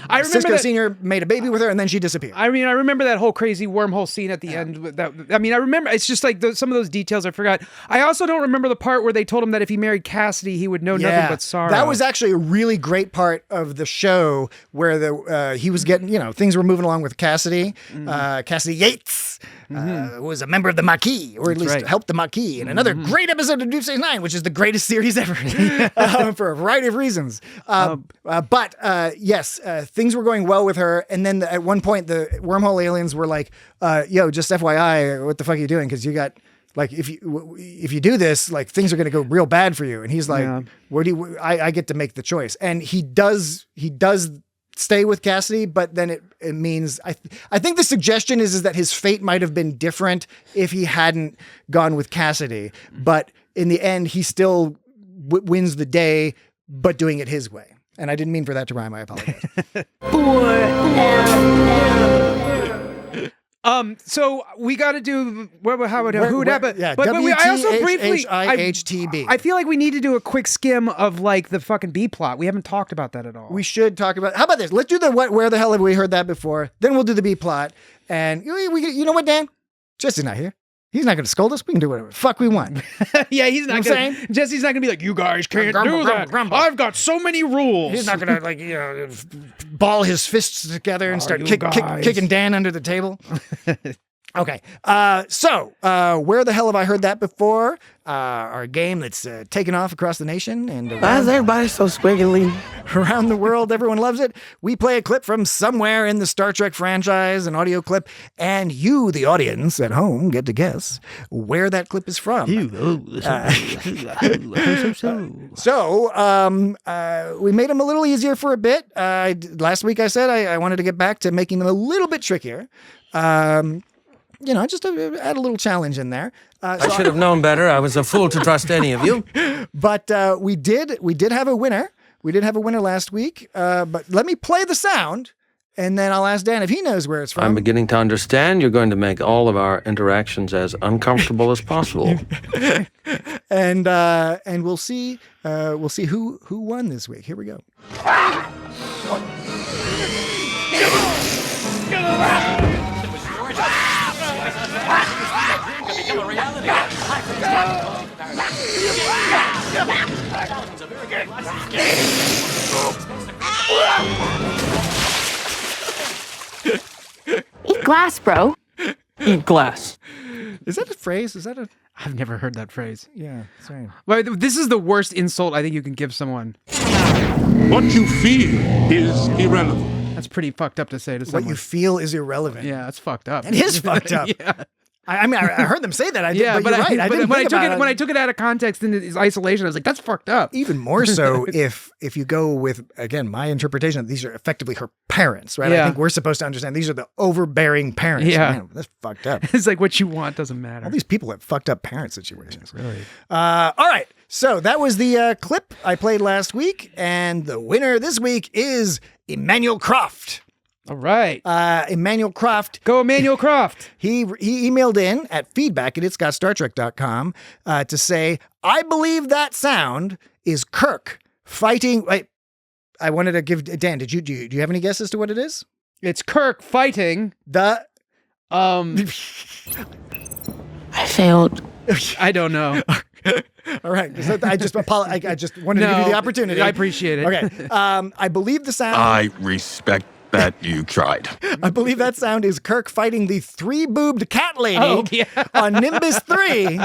remember Cisco Senior made a baby with her and then she disappeared. I mean, I remember that whole crazy wormhole scene at the end. I remember. It's just like some of those details I forgot. I also don't remember the part where they told him that if he married Cassidy, he would know nothing but sorrow. That was actually a really great part of the show where he was getting, things were moving along with Cassidy. Cassidy Yates was a member of the Maquis, or at least helped the Maquis in another great episode of Deep Space Nine, which is the greatest series ever for a variety of reasons. But yes, things were going well with her. And then at one point, the wormhole aliens were like, yo, just FYI, what the fuck are you doing? Because you got... Like if you do this, like things are going to go real bad for you. And he's like, I get to make the choice. And he does stay with Cassidy, but then it means, I think the suggestion is that his fate might have been different if he hadn't gone with Cassidy. But in the end, he still wins the day, but doing it his way. And I didn't mean for that to rhyme. I apologize. So we got to do I also briefly I feel like we need to do a quick skim of like the fucking B plot. We haven't talked about that at all. We should talk about. How about this? Let's do the where the hell have we heard that before? Then we'll do the B plot. And you know what, Dan? Jesse's not here. He's not going to scold us. We can do whatever the fuck we want. Yeah, he's not going to. Jesse's not going to be like, you guys can't do that. I've got so many rules. He's not going to ball his fists together and start kicking Dan under the table. Okay. So where the hell have I heard that before? Our game that's taken off across the nation and why is everybody so squiggly? Around the world, everyone loves it. We play a clip from somewhere in the Star Trek franchise, an audio clip, and you, the audience at home, get to guess where that clip is from. So we made them a little easier for a bit. Last week I said I wanted to get back to making them a little bit trickier. Just to add a little challenge in there. I should have known better. I was a fool to trust any of you. But we did have a winner. We did have a winner last week. But let me play the sound, and then I'll ask Dan if he knows where it's from. I'm beginning to understand. You're going to make all of our interactions as uncomfortable as possible. And we'll see who won this week. Here we go. Eat glass, bro. Eat glass. Is that a phrase? I've never heard that phrase. Yeah, same. Well, this is the worst insult I think you can give someone. What you feel is irrelevant. That's pretty fucked up to say to someone. What you feel is irrelevant. Yeah, that's fucked up. It is fucked up. Yeah. I mean, I heard them say that. But you're right. When I took it out of context in its isolation, I was like, "That's fucked up." Even more so if you go with, again, my interpretation, these are effectively her parents, right? Yeah. I think we're supposed to understand these are the overbearing parents. Yeah, man, that's fucked up. It's like what you want doesn't matter. All these people have fucked up parent situations. Really. All right. So that was the clip I played last week, and the winner this week is Emmanuel Croft. All right. Emmanuel Croft. Go Emmanuel Croft. He emailed in at feedback@itsgotstartrek.com to say, I believe that sound is Kirk fighting. Wait, I wanted to give Dan, do you have any guess as to what it is? It's Kirk fighting the I failed. I don't know. All right. I just apologize. I just wanted to give you the opportunity. I appreciate it. Okay. I believe the sound. I respect that you tried. I believe that sound is Kirk fighting the three-boobed cat lady on Nimbus 3.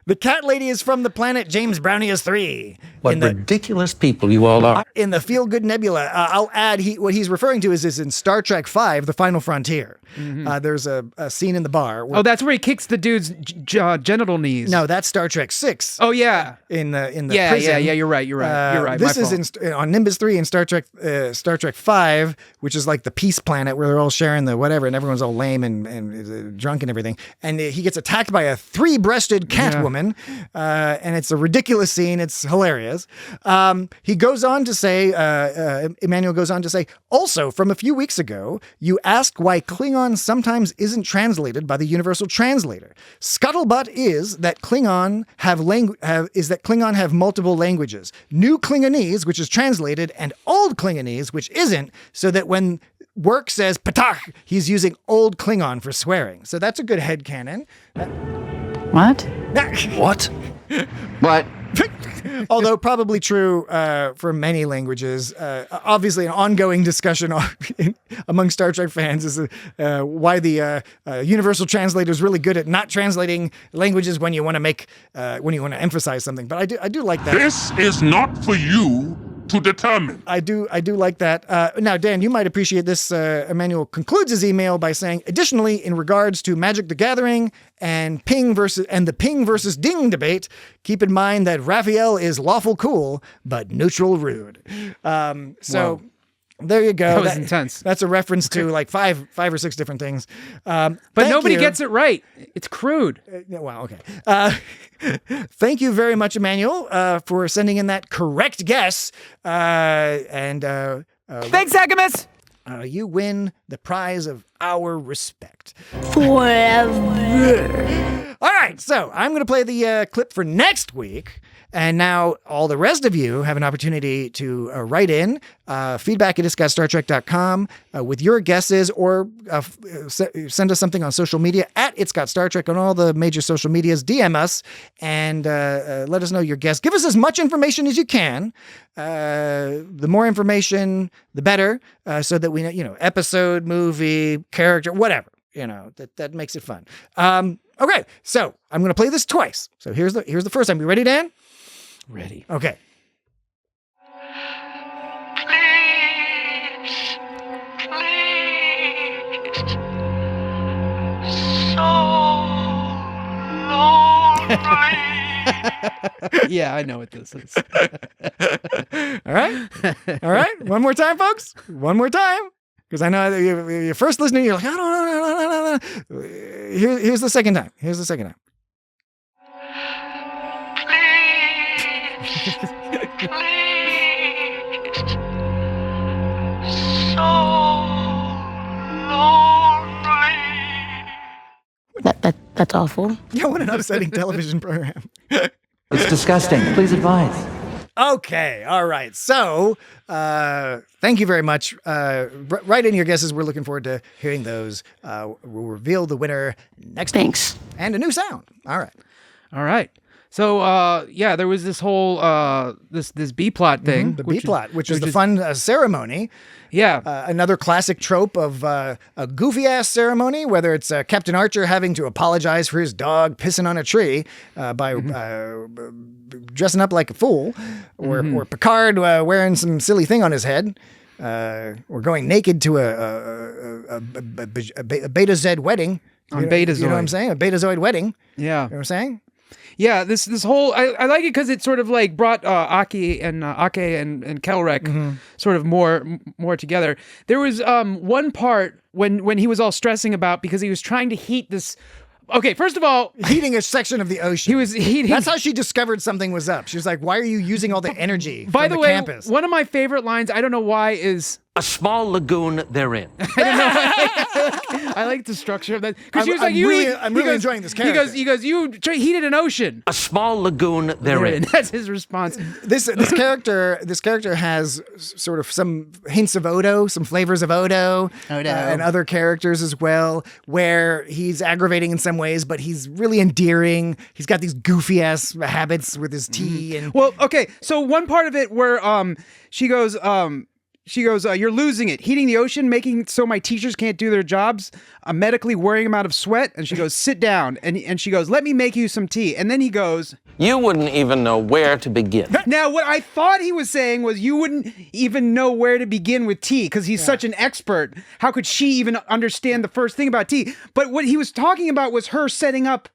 The cat lady is from the planet James Brownius 3. What ridiculous people you all are. In the Feel-Good Nebula. I'll add, what he's referring to is in Star Trek V, The Final Frontier. There's a scene in the bar. Oh, that's where he kicks the dude's genital knees. No, that's Star Trek VI. Oh, yeah. In the prison. Yeah, you're right. You're right. This is on Nimbus 3 in Star Trek V, which is like the peace planet where they're all sharing the whatever, and everyone's all lame and drunk and everything. And he gets attacked by a three-breasted cat woman, and it's a ridiculous scene. It's hilarious. He goes on to say, Emmanuel goes on to say, also from a few weeks ago, you asked why Klingon sometimes isn't translated by the Universal Translator. Scuttlebutt is that Klingon have multiple languages. New Klingonese, which is translated, and Old Klingonese, which isn't, so that when Work says patach, he's using Old Klingon for swearing. So that's a good headcanon. What? What? What? Although probably true for many languages. Obviously, an ongoing discussion among Star Trek fans is why the Universal Translator is really good at not translating languages when you want to emphasize something. But I do like that. This is not for you to determine. I do like that. Now, Dan, you might appreciate this. Emmanuel concludes his email by saying, additionally, in regards to Magic the Gathering and the ping versus ding debate, keep in mind that Raphael is lawful cool, but neutral rude. So there you go. That was intense. That's a reference to like five or six different things. But nobody gets it right. It's crude. Well, okay. Thank you very much, Emmanuel, for sending in that correct guess. Thanks, Agamus! You win the prize of our respect. Forever. All right, so I'm going to play the clip for next week. And now all the rest of you have an opportunity to write in feedback at itsgotstartrek.com with your guesses, or send us something on social media at It's Got Star Trek on all the major social medias. DM us and let us know your guess. Give us as much information as you can. The more information, the better, so that we know, episode, movie, character, whatever. That makes it fun. Okay, so I'm going to play this twice. So here's the first time. You ready, Dan? Ready. Okay. Yeah, I know what this is. All right. One more time, folks. One more time. Because I know you're first listening, you're like, I don't know. Here's the second time. That's awful. Yeah, what an upsetting television program. It's disgusting. Please advise. Okay, all right. So, thank you very much. Write in your guesses. We're looking forward to hearing those. We'll reveal the winner next week. Thanks. And a new sound. All right. So, there was this whole this B-plot thing. The B-plot, which is the fun ceremony. Yeah. Another classic trope of a goofy-ass ceremony, whether it's Captain Archer having to apologize for his dog pissing on a tree by dressing up like a fool, or Picard wearing some silly thing on his head, or going naked to a Beta-Z wedding. On Betazoid. You know what I'm saying? A Betazoid wedding. Yeah. You know what I'm saying? Yeah, this whole I like it because it sort of like brought Ake and Kelrek sort of more together. There was one part when he was all stressing about, because he was trying to heat this. Okay, first of all, heating a section of the ocean. He was heating. That's how she discovered something was up. She was like, "Why are you using all the energy By from the way, campus?" One of my favorite lines, I don't know why, is a small lagoon therein. I like the structure of that, because she was like, I'm really enjoying this character. He goes, you heated an ocean. A small lagoon therein. That's his response. This character has sort of some hints of Odo, some flavors of Odo, and other characters as well, where he's aggravating in some ways, but he's really endearing. He's got these goofy ass habits with his tea and. Well, okay, so one part of it where she goes. she goes, you're losing it. Heating the ocean, making it so my teachers can't do their jobs. I'm medically wearing them out of sweat. And she goes, sit down. And she goes, let me make you some tea. And then he goes, You wouldn't even know where to begin. Now, what I thought he was saying was you wouldn't even know where to begin with tea because he's such an expert. How could she even understand the first thing about tea? But what he was talking about was her setting up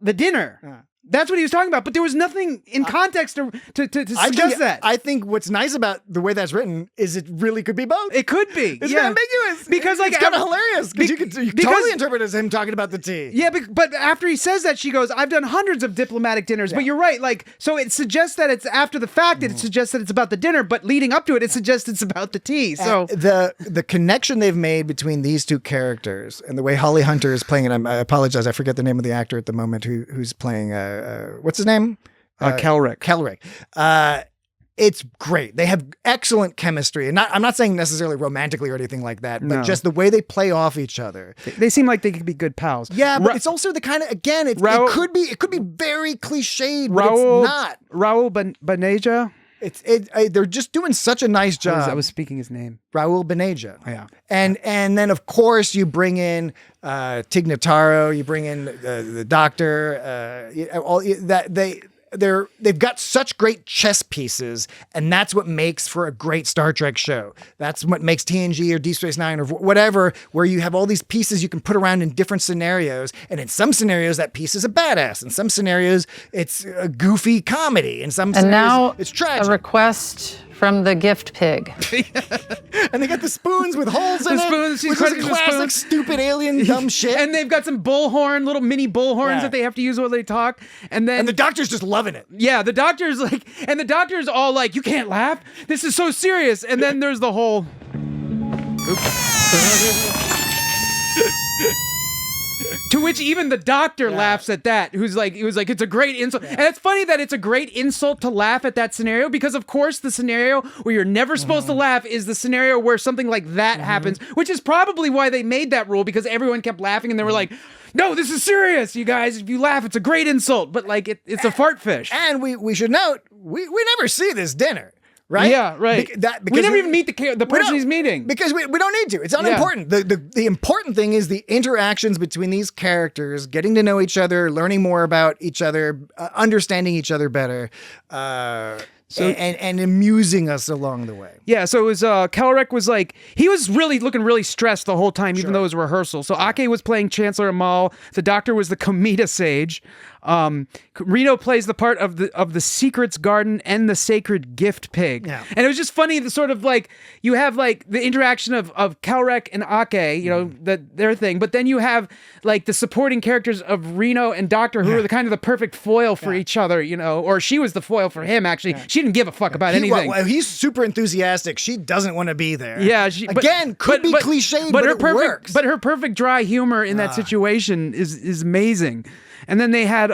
the dinner. That's what he was talking about, but there was nothing in context to suggest that. I think what's nice about the way that's written is it really could be both. It could be. It's ambiguous. Because like it's kind of hilarious because you could totally interpret it as him talking about the tea. Yeah, but after he says that, she goes, I've done hundreds of diplomatic dinners, but you're right. Like, so it suggests that it's after the fact, it suggests that it's about the dinner, but leading up to it, it suggests it's about the tea. So the connection they've made between these two characters and the way Holly Hunter is playing it, I apologize, I forget the name of the actor at the moment who's playing what's his name? Kelrick. Kelrick. It's great. They have excellent chemistry. And I'm not saying necessarily romantically or anything like that, but just the way they play off each other. They seem like they could be good pals. Yeah, but it's also the kind of, again, it could be very cliched, but it's not. Raul Baneja. They're just doing such a nice job. I was speaking his name. Raul Baneja. Yeah. And then of course you bring in Tig Notaro, you bring in the doctor, they've got such great chess pieces, and that's what makes for a great Star Trek show. That's what makes TNG or Deep Space Nine or whatever, where you have all these pieces you can put around in different scenarios, and in some scenarios that piece is a badass, in some scenarios it's a goofy comedy, in some scenarios it's tragic. A request from the gift pig. And they got the spoons with holes in spoons, it, which is a classic stupid alien dumb shit. And they've got some bullhorn, little mini bullhorns that they have to use while they talk. And the doctor's just loving it. Yeah, the doctor's all like, you can't laugh. This is so serious. And then there's the whole... To which even the doctor laughs at that, who's like, it's a great insult. And it's funny that it's a great insult to laugh at that scenario, because of course the scenario where you're never supposed to laugh is the scenario where something like that happens, which is probably why they made that rule, because everyone kept laughing and they were like, no, this is serious, you guys. If you laugh, it's a great insult. But like, it's a fart fish. And we should note, we never see this dinner. Right? Yeah, right. Because we never even meet the person he's meeting. Because we don't need to. It's unimportant. The important thing is the interactions between these characters, getting to know each other, learning more about each other, understanding each other better, and amusing us along the way. Yeah, so it was, Kelrick was like, he was really looking really stressed the whole time, even though it was a rehearsal. So Ake was playing Chancellor Amal, the doctor was the Komita Sage. Reno plays the part of the Secrets Garden and the Sacred Gift Pig. Yeah. And it was just funny, the sort of like, you have like the interaction of Kelrick and Ake, you know, their thing, but then you have like the supporting characters of Reno and Doctor, who are the kind of the perfect foil for each other, you know, or she was the foil for him, actually. Yeah. She didn't give a fuck about anything. Well, he's super enthusiastic. She doesn't want to be there. Yeah. Could be cliched, but it works. But her perfect dry humor in that situation is amazing. And then they had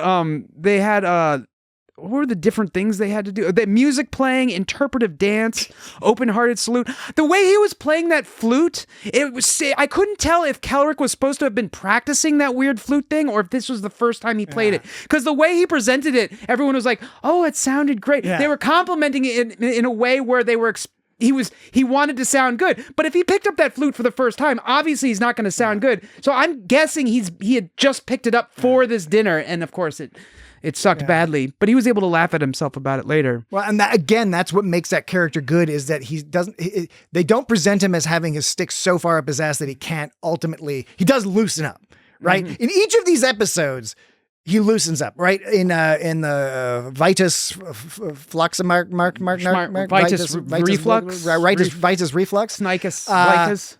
what were the different things they had to do? The music playing, interpretive dance, open-hearted salute. The way he was playing that flute, I couldn't tell if Kelrick was supposed to have been practicing that weird flute thing, or if this was the first time he played it. Because the way he presented it, everyone was like, "Oh, it sounded great." Yeah. They were complimenting it in a way where they were. He wanted to sound good, but if he picked up that flute for the first time, obviously he's not going to sound good. So I'm guessing he had just picked it up for this dinner, and of course it sucked badly. But he was able to laugh at himself about it later. Well, and that's what makes that character good, is that they don't present him as having his stick so far up his ass that he can't ultimately. He does loosen up, right? Mm-hmm. In each of these episodes, he loosens up, right? In the Vitus Fluxamark, Vitus Reflux. Snicus, Vitus.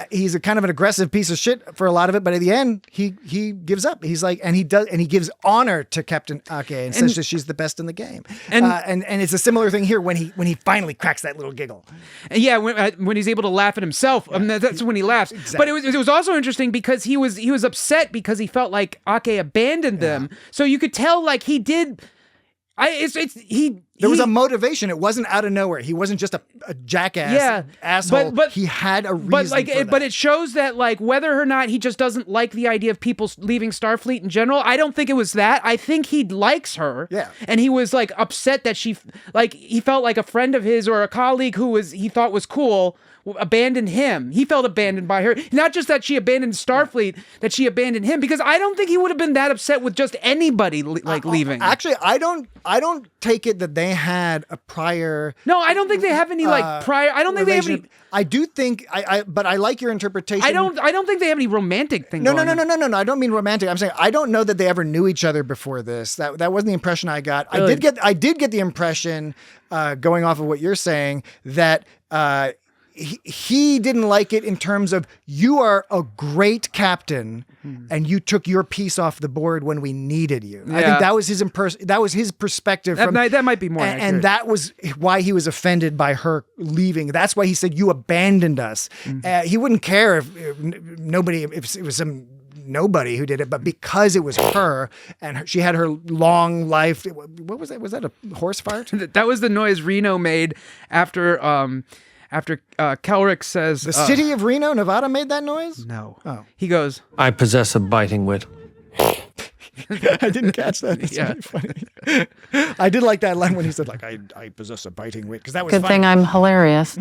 He's a kind of an aggressive piece of shit for a lot of it, but at the end he gives up. He's like, and he gives honor to Captain Ake and says that she's the best in the game. And it's a similar thing here when he finally cracks that little giggle. Yeah, when he's able to laugh at himself, that's when he laughs. Exactly. But it was also interesting because he was upset because he felt like Ake abandoned them. So you could tell like he did. He There was a motivation. It wasn't out of nowhere. He wasn't just a jackass asshole. But he had a reason for that. But it shows that, like, whether or not he just doesn't like the idea of people leaving Starfleet in general, I don't think it was that. I think he likes her. Yeah. And he was, like, upset that he felt like a friend of his or a colleague who he thought was cool abandoned him. He felt abandoned by her. Not just that she abandoned Starfleet, that she abandoned him, because I don't think he would have been that upset with just anybody leaving. Actually, I don't take it that they had a prior. No, I don't think they have any prior. I don't think they have any. I do think but I like your interpretation. I don't think they have any romantic thing. No. I don't mean romantic. I'm saying I don't know that they ever knew each other before this. That wasn't the impression I got. Really? I did get the impression, going off of what you're saying, that he didn't like it in terms of, you are a great captain and you took your piece off the board when we needed you. Yeah. I think that was his perspective. That might be more accurate. And that was why he was offended by her leaving. That's why he said, you abandoned us. He wouldn't care if it was some nobody who did it, but because it was her and she had her long life. What was that? Was that a horse fart? That was the noise Reno made after Kelrick says... The city of Reno, Nevada made that noise? No. Oh. He goes... I possess a biting wit. I didn't catch that. That's really funny. I did like that line when he said, like, I possess a biting wit, because that was Good thing I'm hilarious.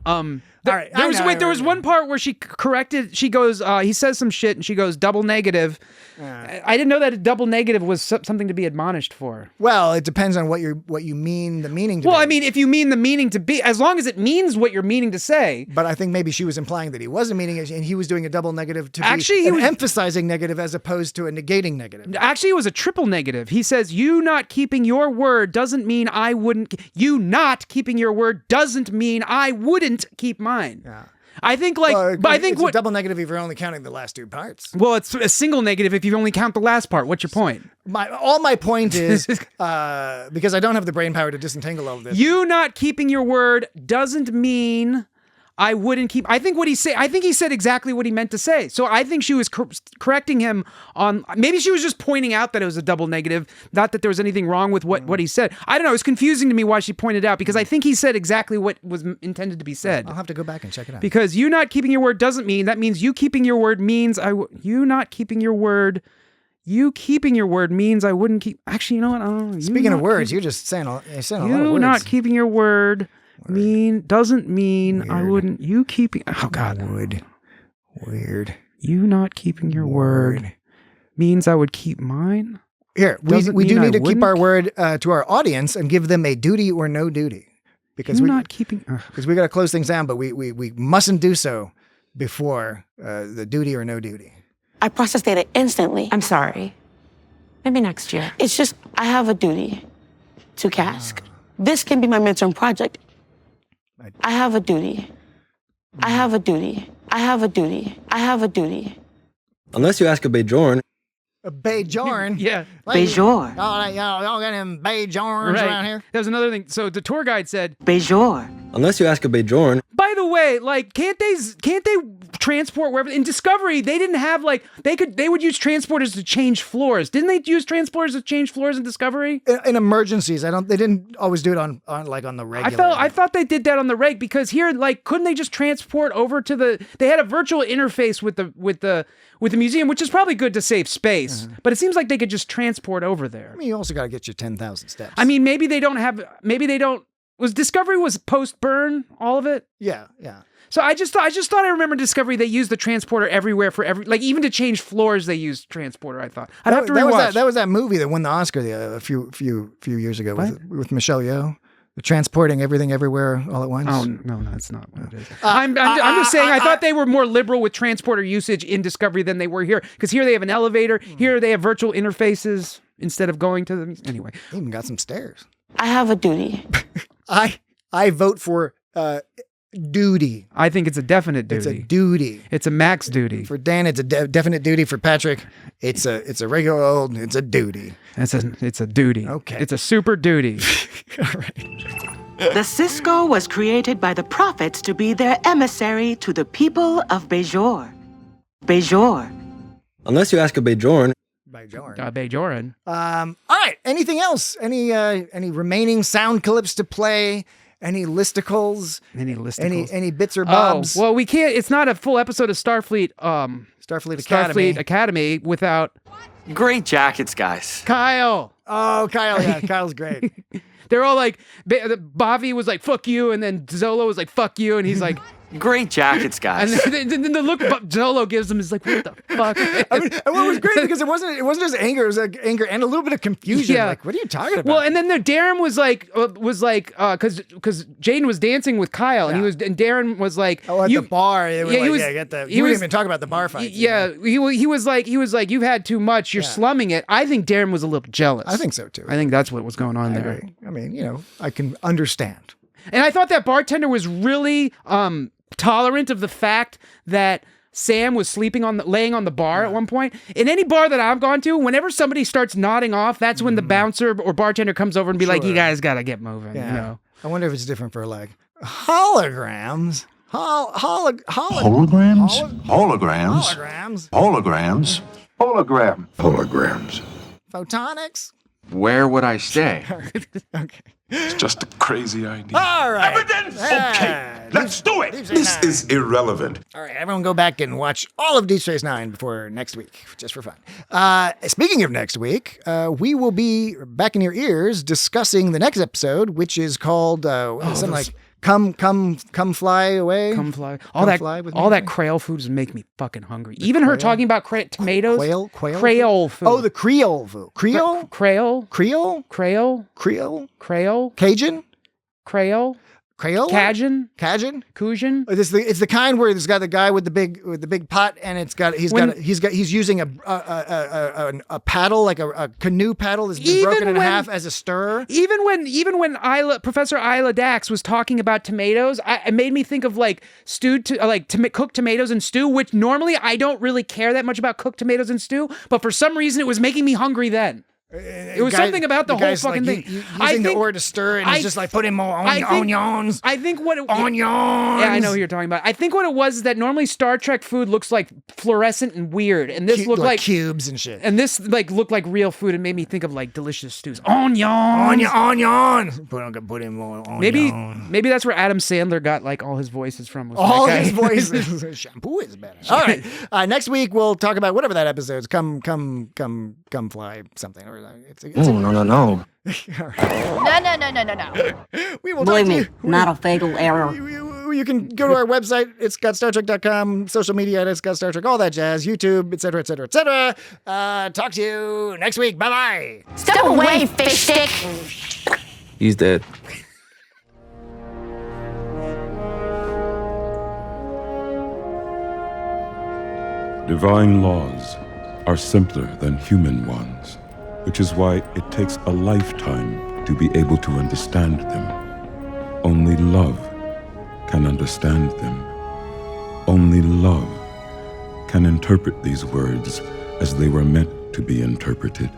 There was one part where she corrected. She goes, he says some shit, and she goes, double negative. I didn't know that a double negative was something to be admonished for. Well, it depends on what you mean the meaning to be. Well, I mean, if you mean the meaning to be, as long as it means what you're meaning to say. But I think maybe she was implying that he wasn't meaning it, and he was doing a double negative to actually, be emphasizing negative as opposed to a negating negative. Actually, it was a triple negative. He says, you not keeping your word doesn't mean I wouldn't. You not keeping your word doesn't mean I wouldn't keep mine. Yeah. I think but I think it's a double negative if you're only counting the last two parts. Well, it's a single negative if you only count the last part. What's your point? My point is, because I don't have the brain power to disentangle all of this. You not keeping your word doesn't mean I wouldn't keep. I think he said exactly what he meant to say. So I think she was correcting him on. Maybe she was just pointing out that it was a double negative, not that there was anything wrong with what he said. I don't know. It was confusing to me why she pointed out, because I think he said exactly what was intended to be said. I'll have to go back and check it out. Because you not keeping your word doesn't mean, that means you keeping your word means you not keeping your word. You keeping your word means I wouldn't keep. Actually, you know what? I don't know. Speaking of words, you're just saying a lot of words. You not keeping your word. Doesn't mean weird. I wouldn't. You keeping weird. You not keeping your word means I would keep mine. Here, we do need to keep our word to our audience and give them a duty or no duty, because we got to close things down, but we mustn't do so before the duty or no duty. I processed data instantly. I'm sorry. Maybe next year. It's just I have a duty to Cask. This can be my midterm project. I have a duty. I have a duty. I have a duty. I have a duty. Unless you ask a Bajorn. A Bajorn? Yeah. Bajor. Y'all got them Bajorns around here? That was another thing. So the tour guide said, Bajor. Unless you ask a Bajorn. By the way, like, can't they transport wherever? In Discovery, they didn't have, like, they would use transporters to change floors. Didn't they use transporters to change floors in Discovery? In emergencies, they didn't always do it on the regular. I thought they did that on the reg, because here, like, couldn't they just transport over to they had a virtual interface with the museum, which is probably good to save space, but it seems like they could just transport over there. I mean, you also got to get your 10,000 steps. I mean, maybe they don't. Was Discovery post-burn, all of it? Yeah. So I just thought I remember Discovery, they used the transporter everywhere like, even to change floors they used transporter, I thought. I'd have to rewatch. That was that movie that won the Oscar a few years ago with Michelle Yeoh. The transporting everything everywhere all at once. Oh, no, that's not what it is. I'm just saying, I thought they were more liberal with transporter usage in Discovery than they were here, because here they have an elevator, here they have virtual interfaces instead of going to the... Anyway. They even got some stairs. I have a duty. I vote for duty. I think it's a definite duty. It's a duty. It's a max duty. For Dan, it's a definite duty. For Patrick, it's a regular old. It's a duty. It's a duty. Okay. It's a super duty. All right. The Cisco was created by the prophets to be their emissary to the people of Bajor. Bajor. Unless you ask a Bajorn. Bajoran. All right. Anything else? Any remaining sound clips to play? Any listicles? Any bits or bobs? Oh, well, we can't. It's not a full episode of Starfleet Academy without great jackets, guys. Kyle. Oh, Kyle. Yeah, Kyle's great. They're all like, Bavi was like, fuck you. And then Zolo was like, fuck you. And he's like, great jackets, guys. And then the look Zolo gives him is like, what the fuck? I mean, and what was great because it wasn't just anger, it was like anger and a little bit of confusion. Yeah. Like, what are you talking about? Well, and then Darren was like, because Jaden was dancing with Kyle, and Darren was like, at the bar. He didn't even talk about the bar fight. Yeah, he was like, you've had too much, you're slumming it. I think Darren was a little jealous. I think so too. I think that's what was going on there. I mean, I can understand. And I thought that bartender was really tolerant of the fact that Sam was laying on the bar at one point. In any bar that I've gone to, whenever somebody starts nodding off, that's when the bouncer or bartender comes over and be like, "You guys gotta get moving." Yeah. You know? I wonder if it's different for like holograms. Holograms? Holograms. Photonics. Where would I stay? Okay. It's just a crazy idea. All right. Evidence! Okay, let's do it! This is irrelevant. All right, everyone go back and watch all of Deep Space Nine before next week, just for fun. Speaking of next week, we will be back in your ears discussing the next episode, which is called something like Come Fly Away. Come Fly. All that Creole food is making me fucking hungry. Even her talking about tomatoes. Creole food. Oh, the Creole food. Creole? Creole. Cajun? Creole. Cajun. It's the kind where it's got the guy with the big pot, and he's using a paddle, like a canoe paddle that's been broken in half as a stirrer. Even when Professor Isla Dax was talking about tomatoes, it made me think of like cooked tomatoes and stew, which normally I don't really care that much about cooked tomatoes and stew, but for some reason it was making me hungry then. It was something about the whole fucking thing. Using the oar to stir, and he's just like, put in more onions. I think what onions. Yeah, I know who you're talking about. I think what it was is that normally Star Trek food looks like fluorescent and weird, and this looked like cubes and shit. And this looked like real food, and made me think of like delicious stews. Onions. Put in more onions. Maybe that's where Adam Sandler got like all his voices from. All his voices. Shampoo is better. All right. Next week we'll talk about whatever that episode's. Come fly something. No. No. We will Believe talk to me, you. not a fatal error. You can go to our website. It's gotstartrek.com. Social media. It's Got Star Trek. All that jazz. YouTube, etc., etc., etc. Talk to you next week. Bye bye. Step away, fish stick. He's dead. Divine laws are simpler than human ones, which is why it takes a lifetime to be able to understand them. Only love can understand them. Only love can interpret these words as they were meant to be interpreted.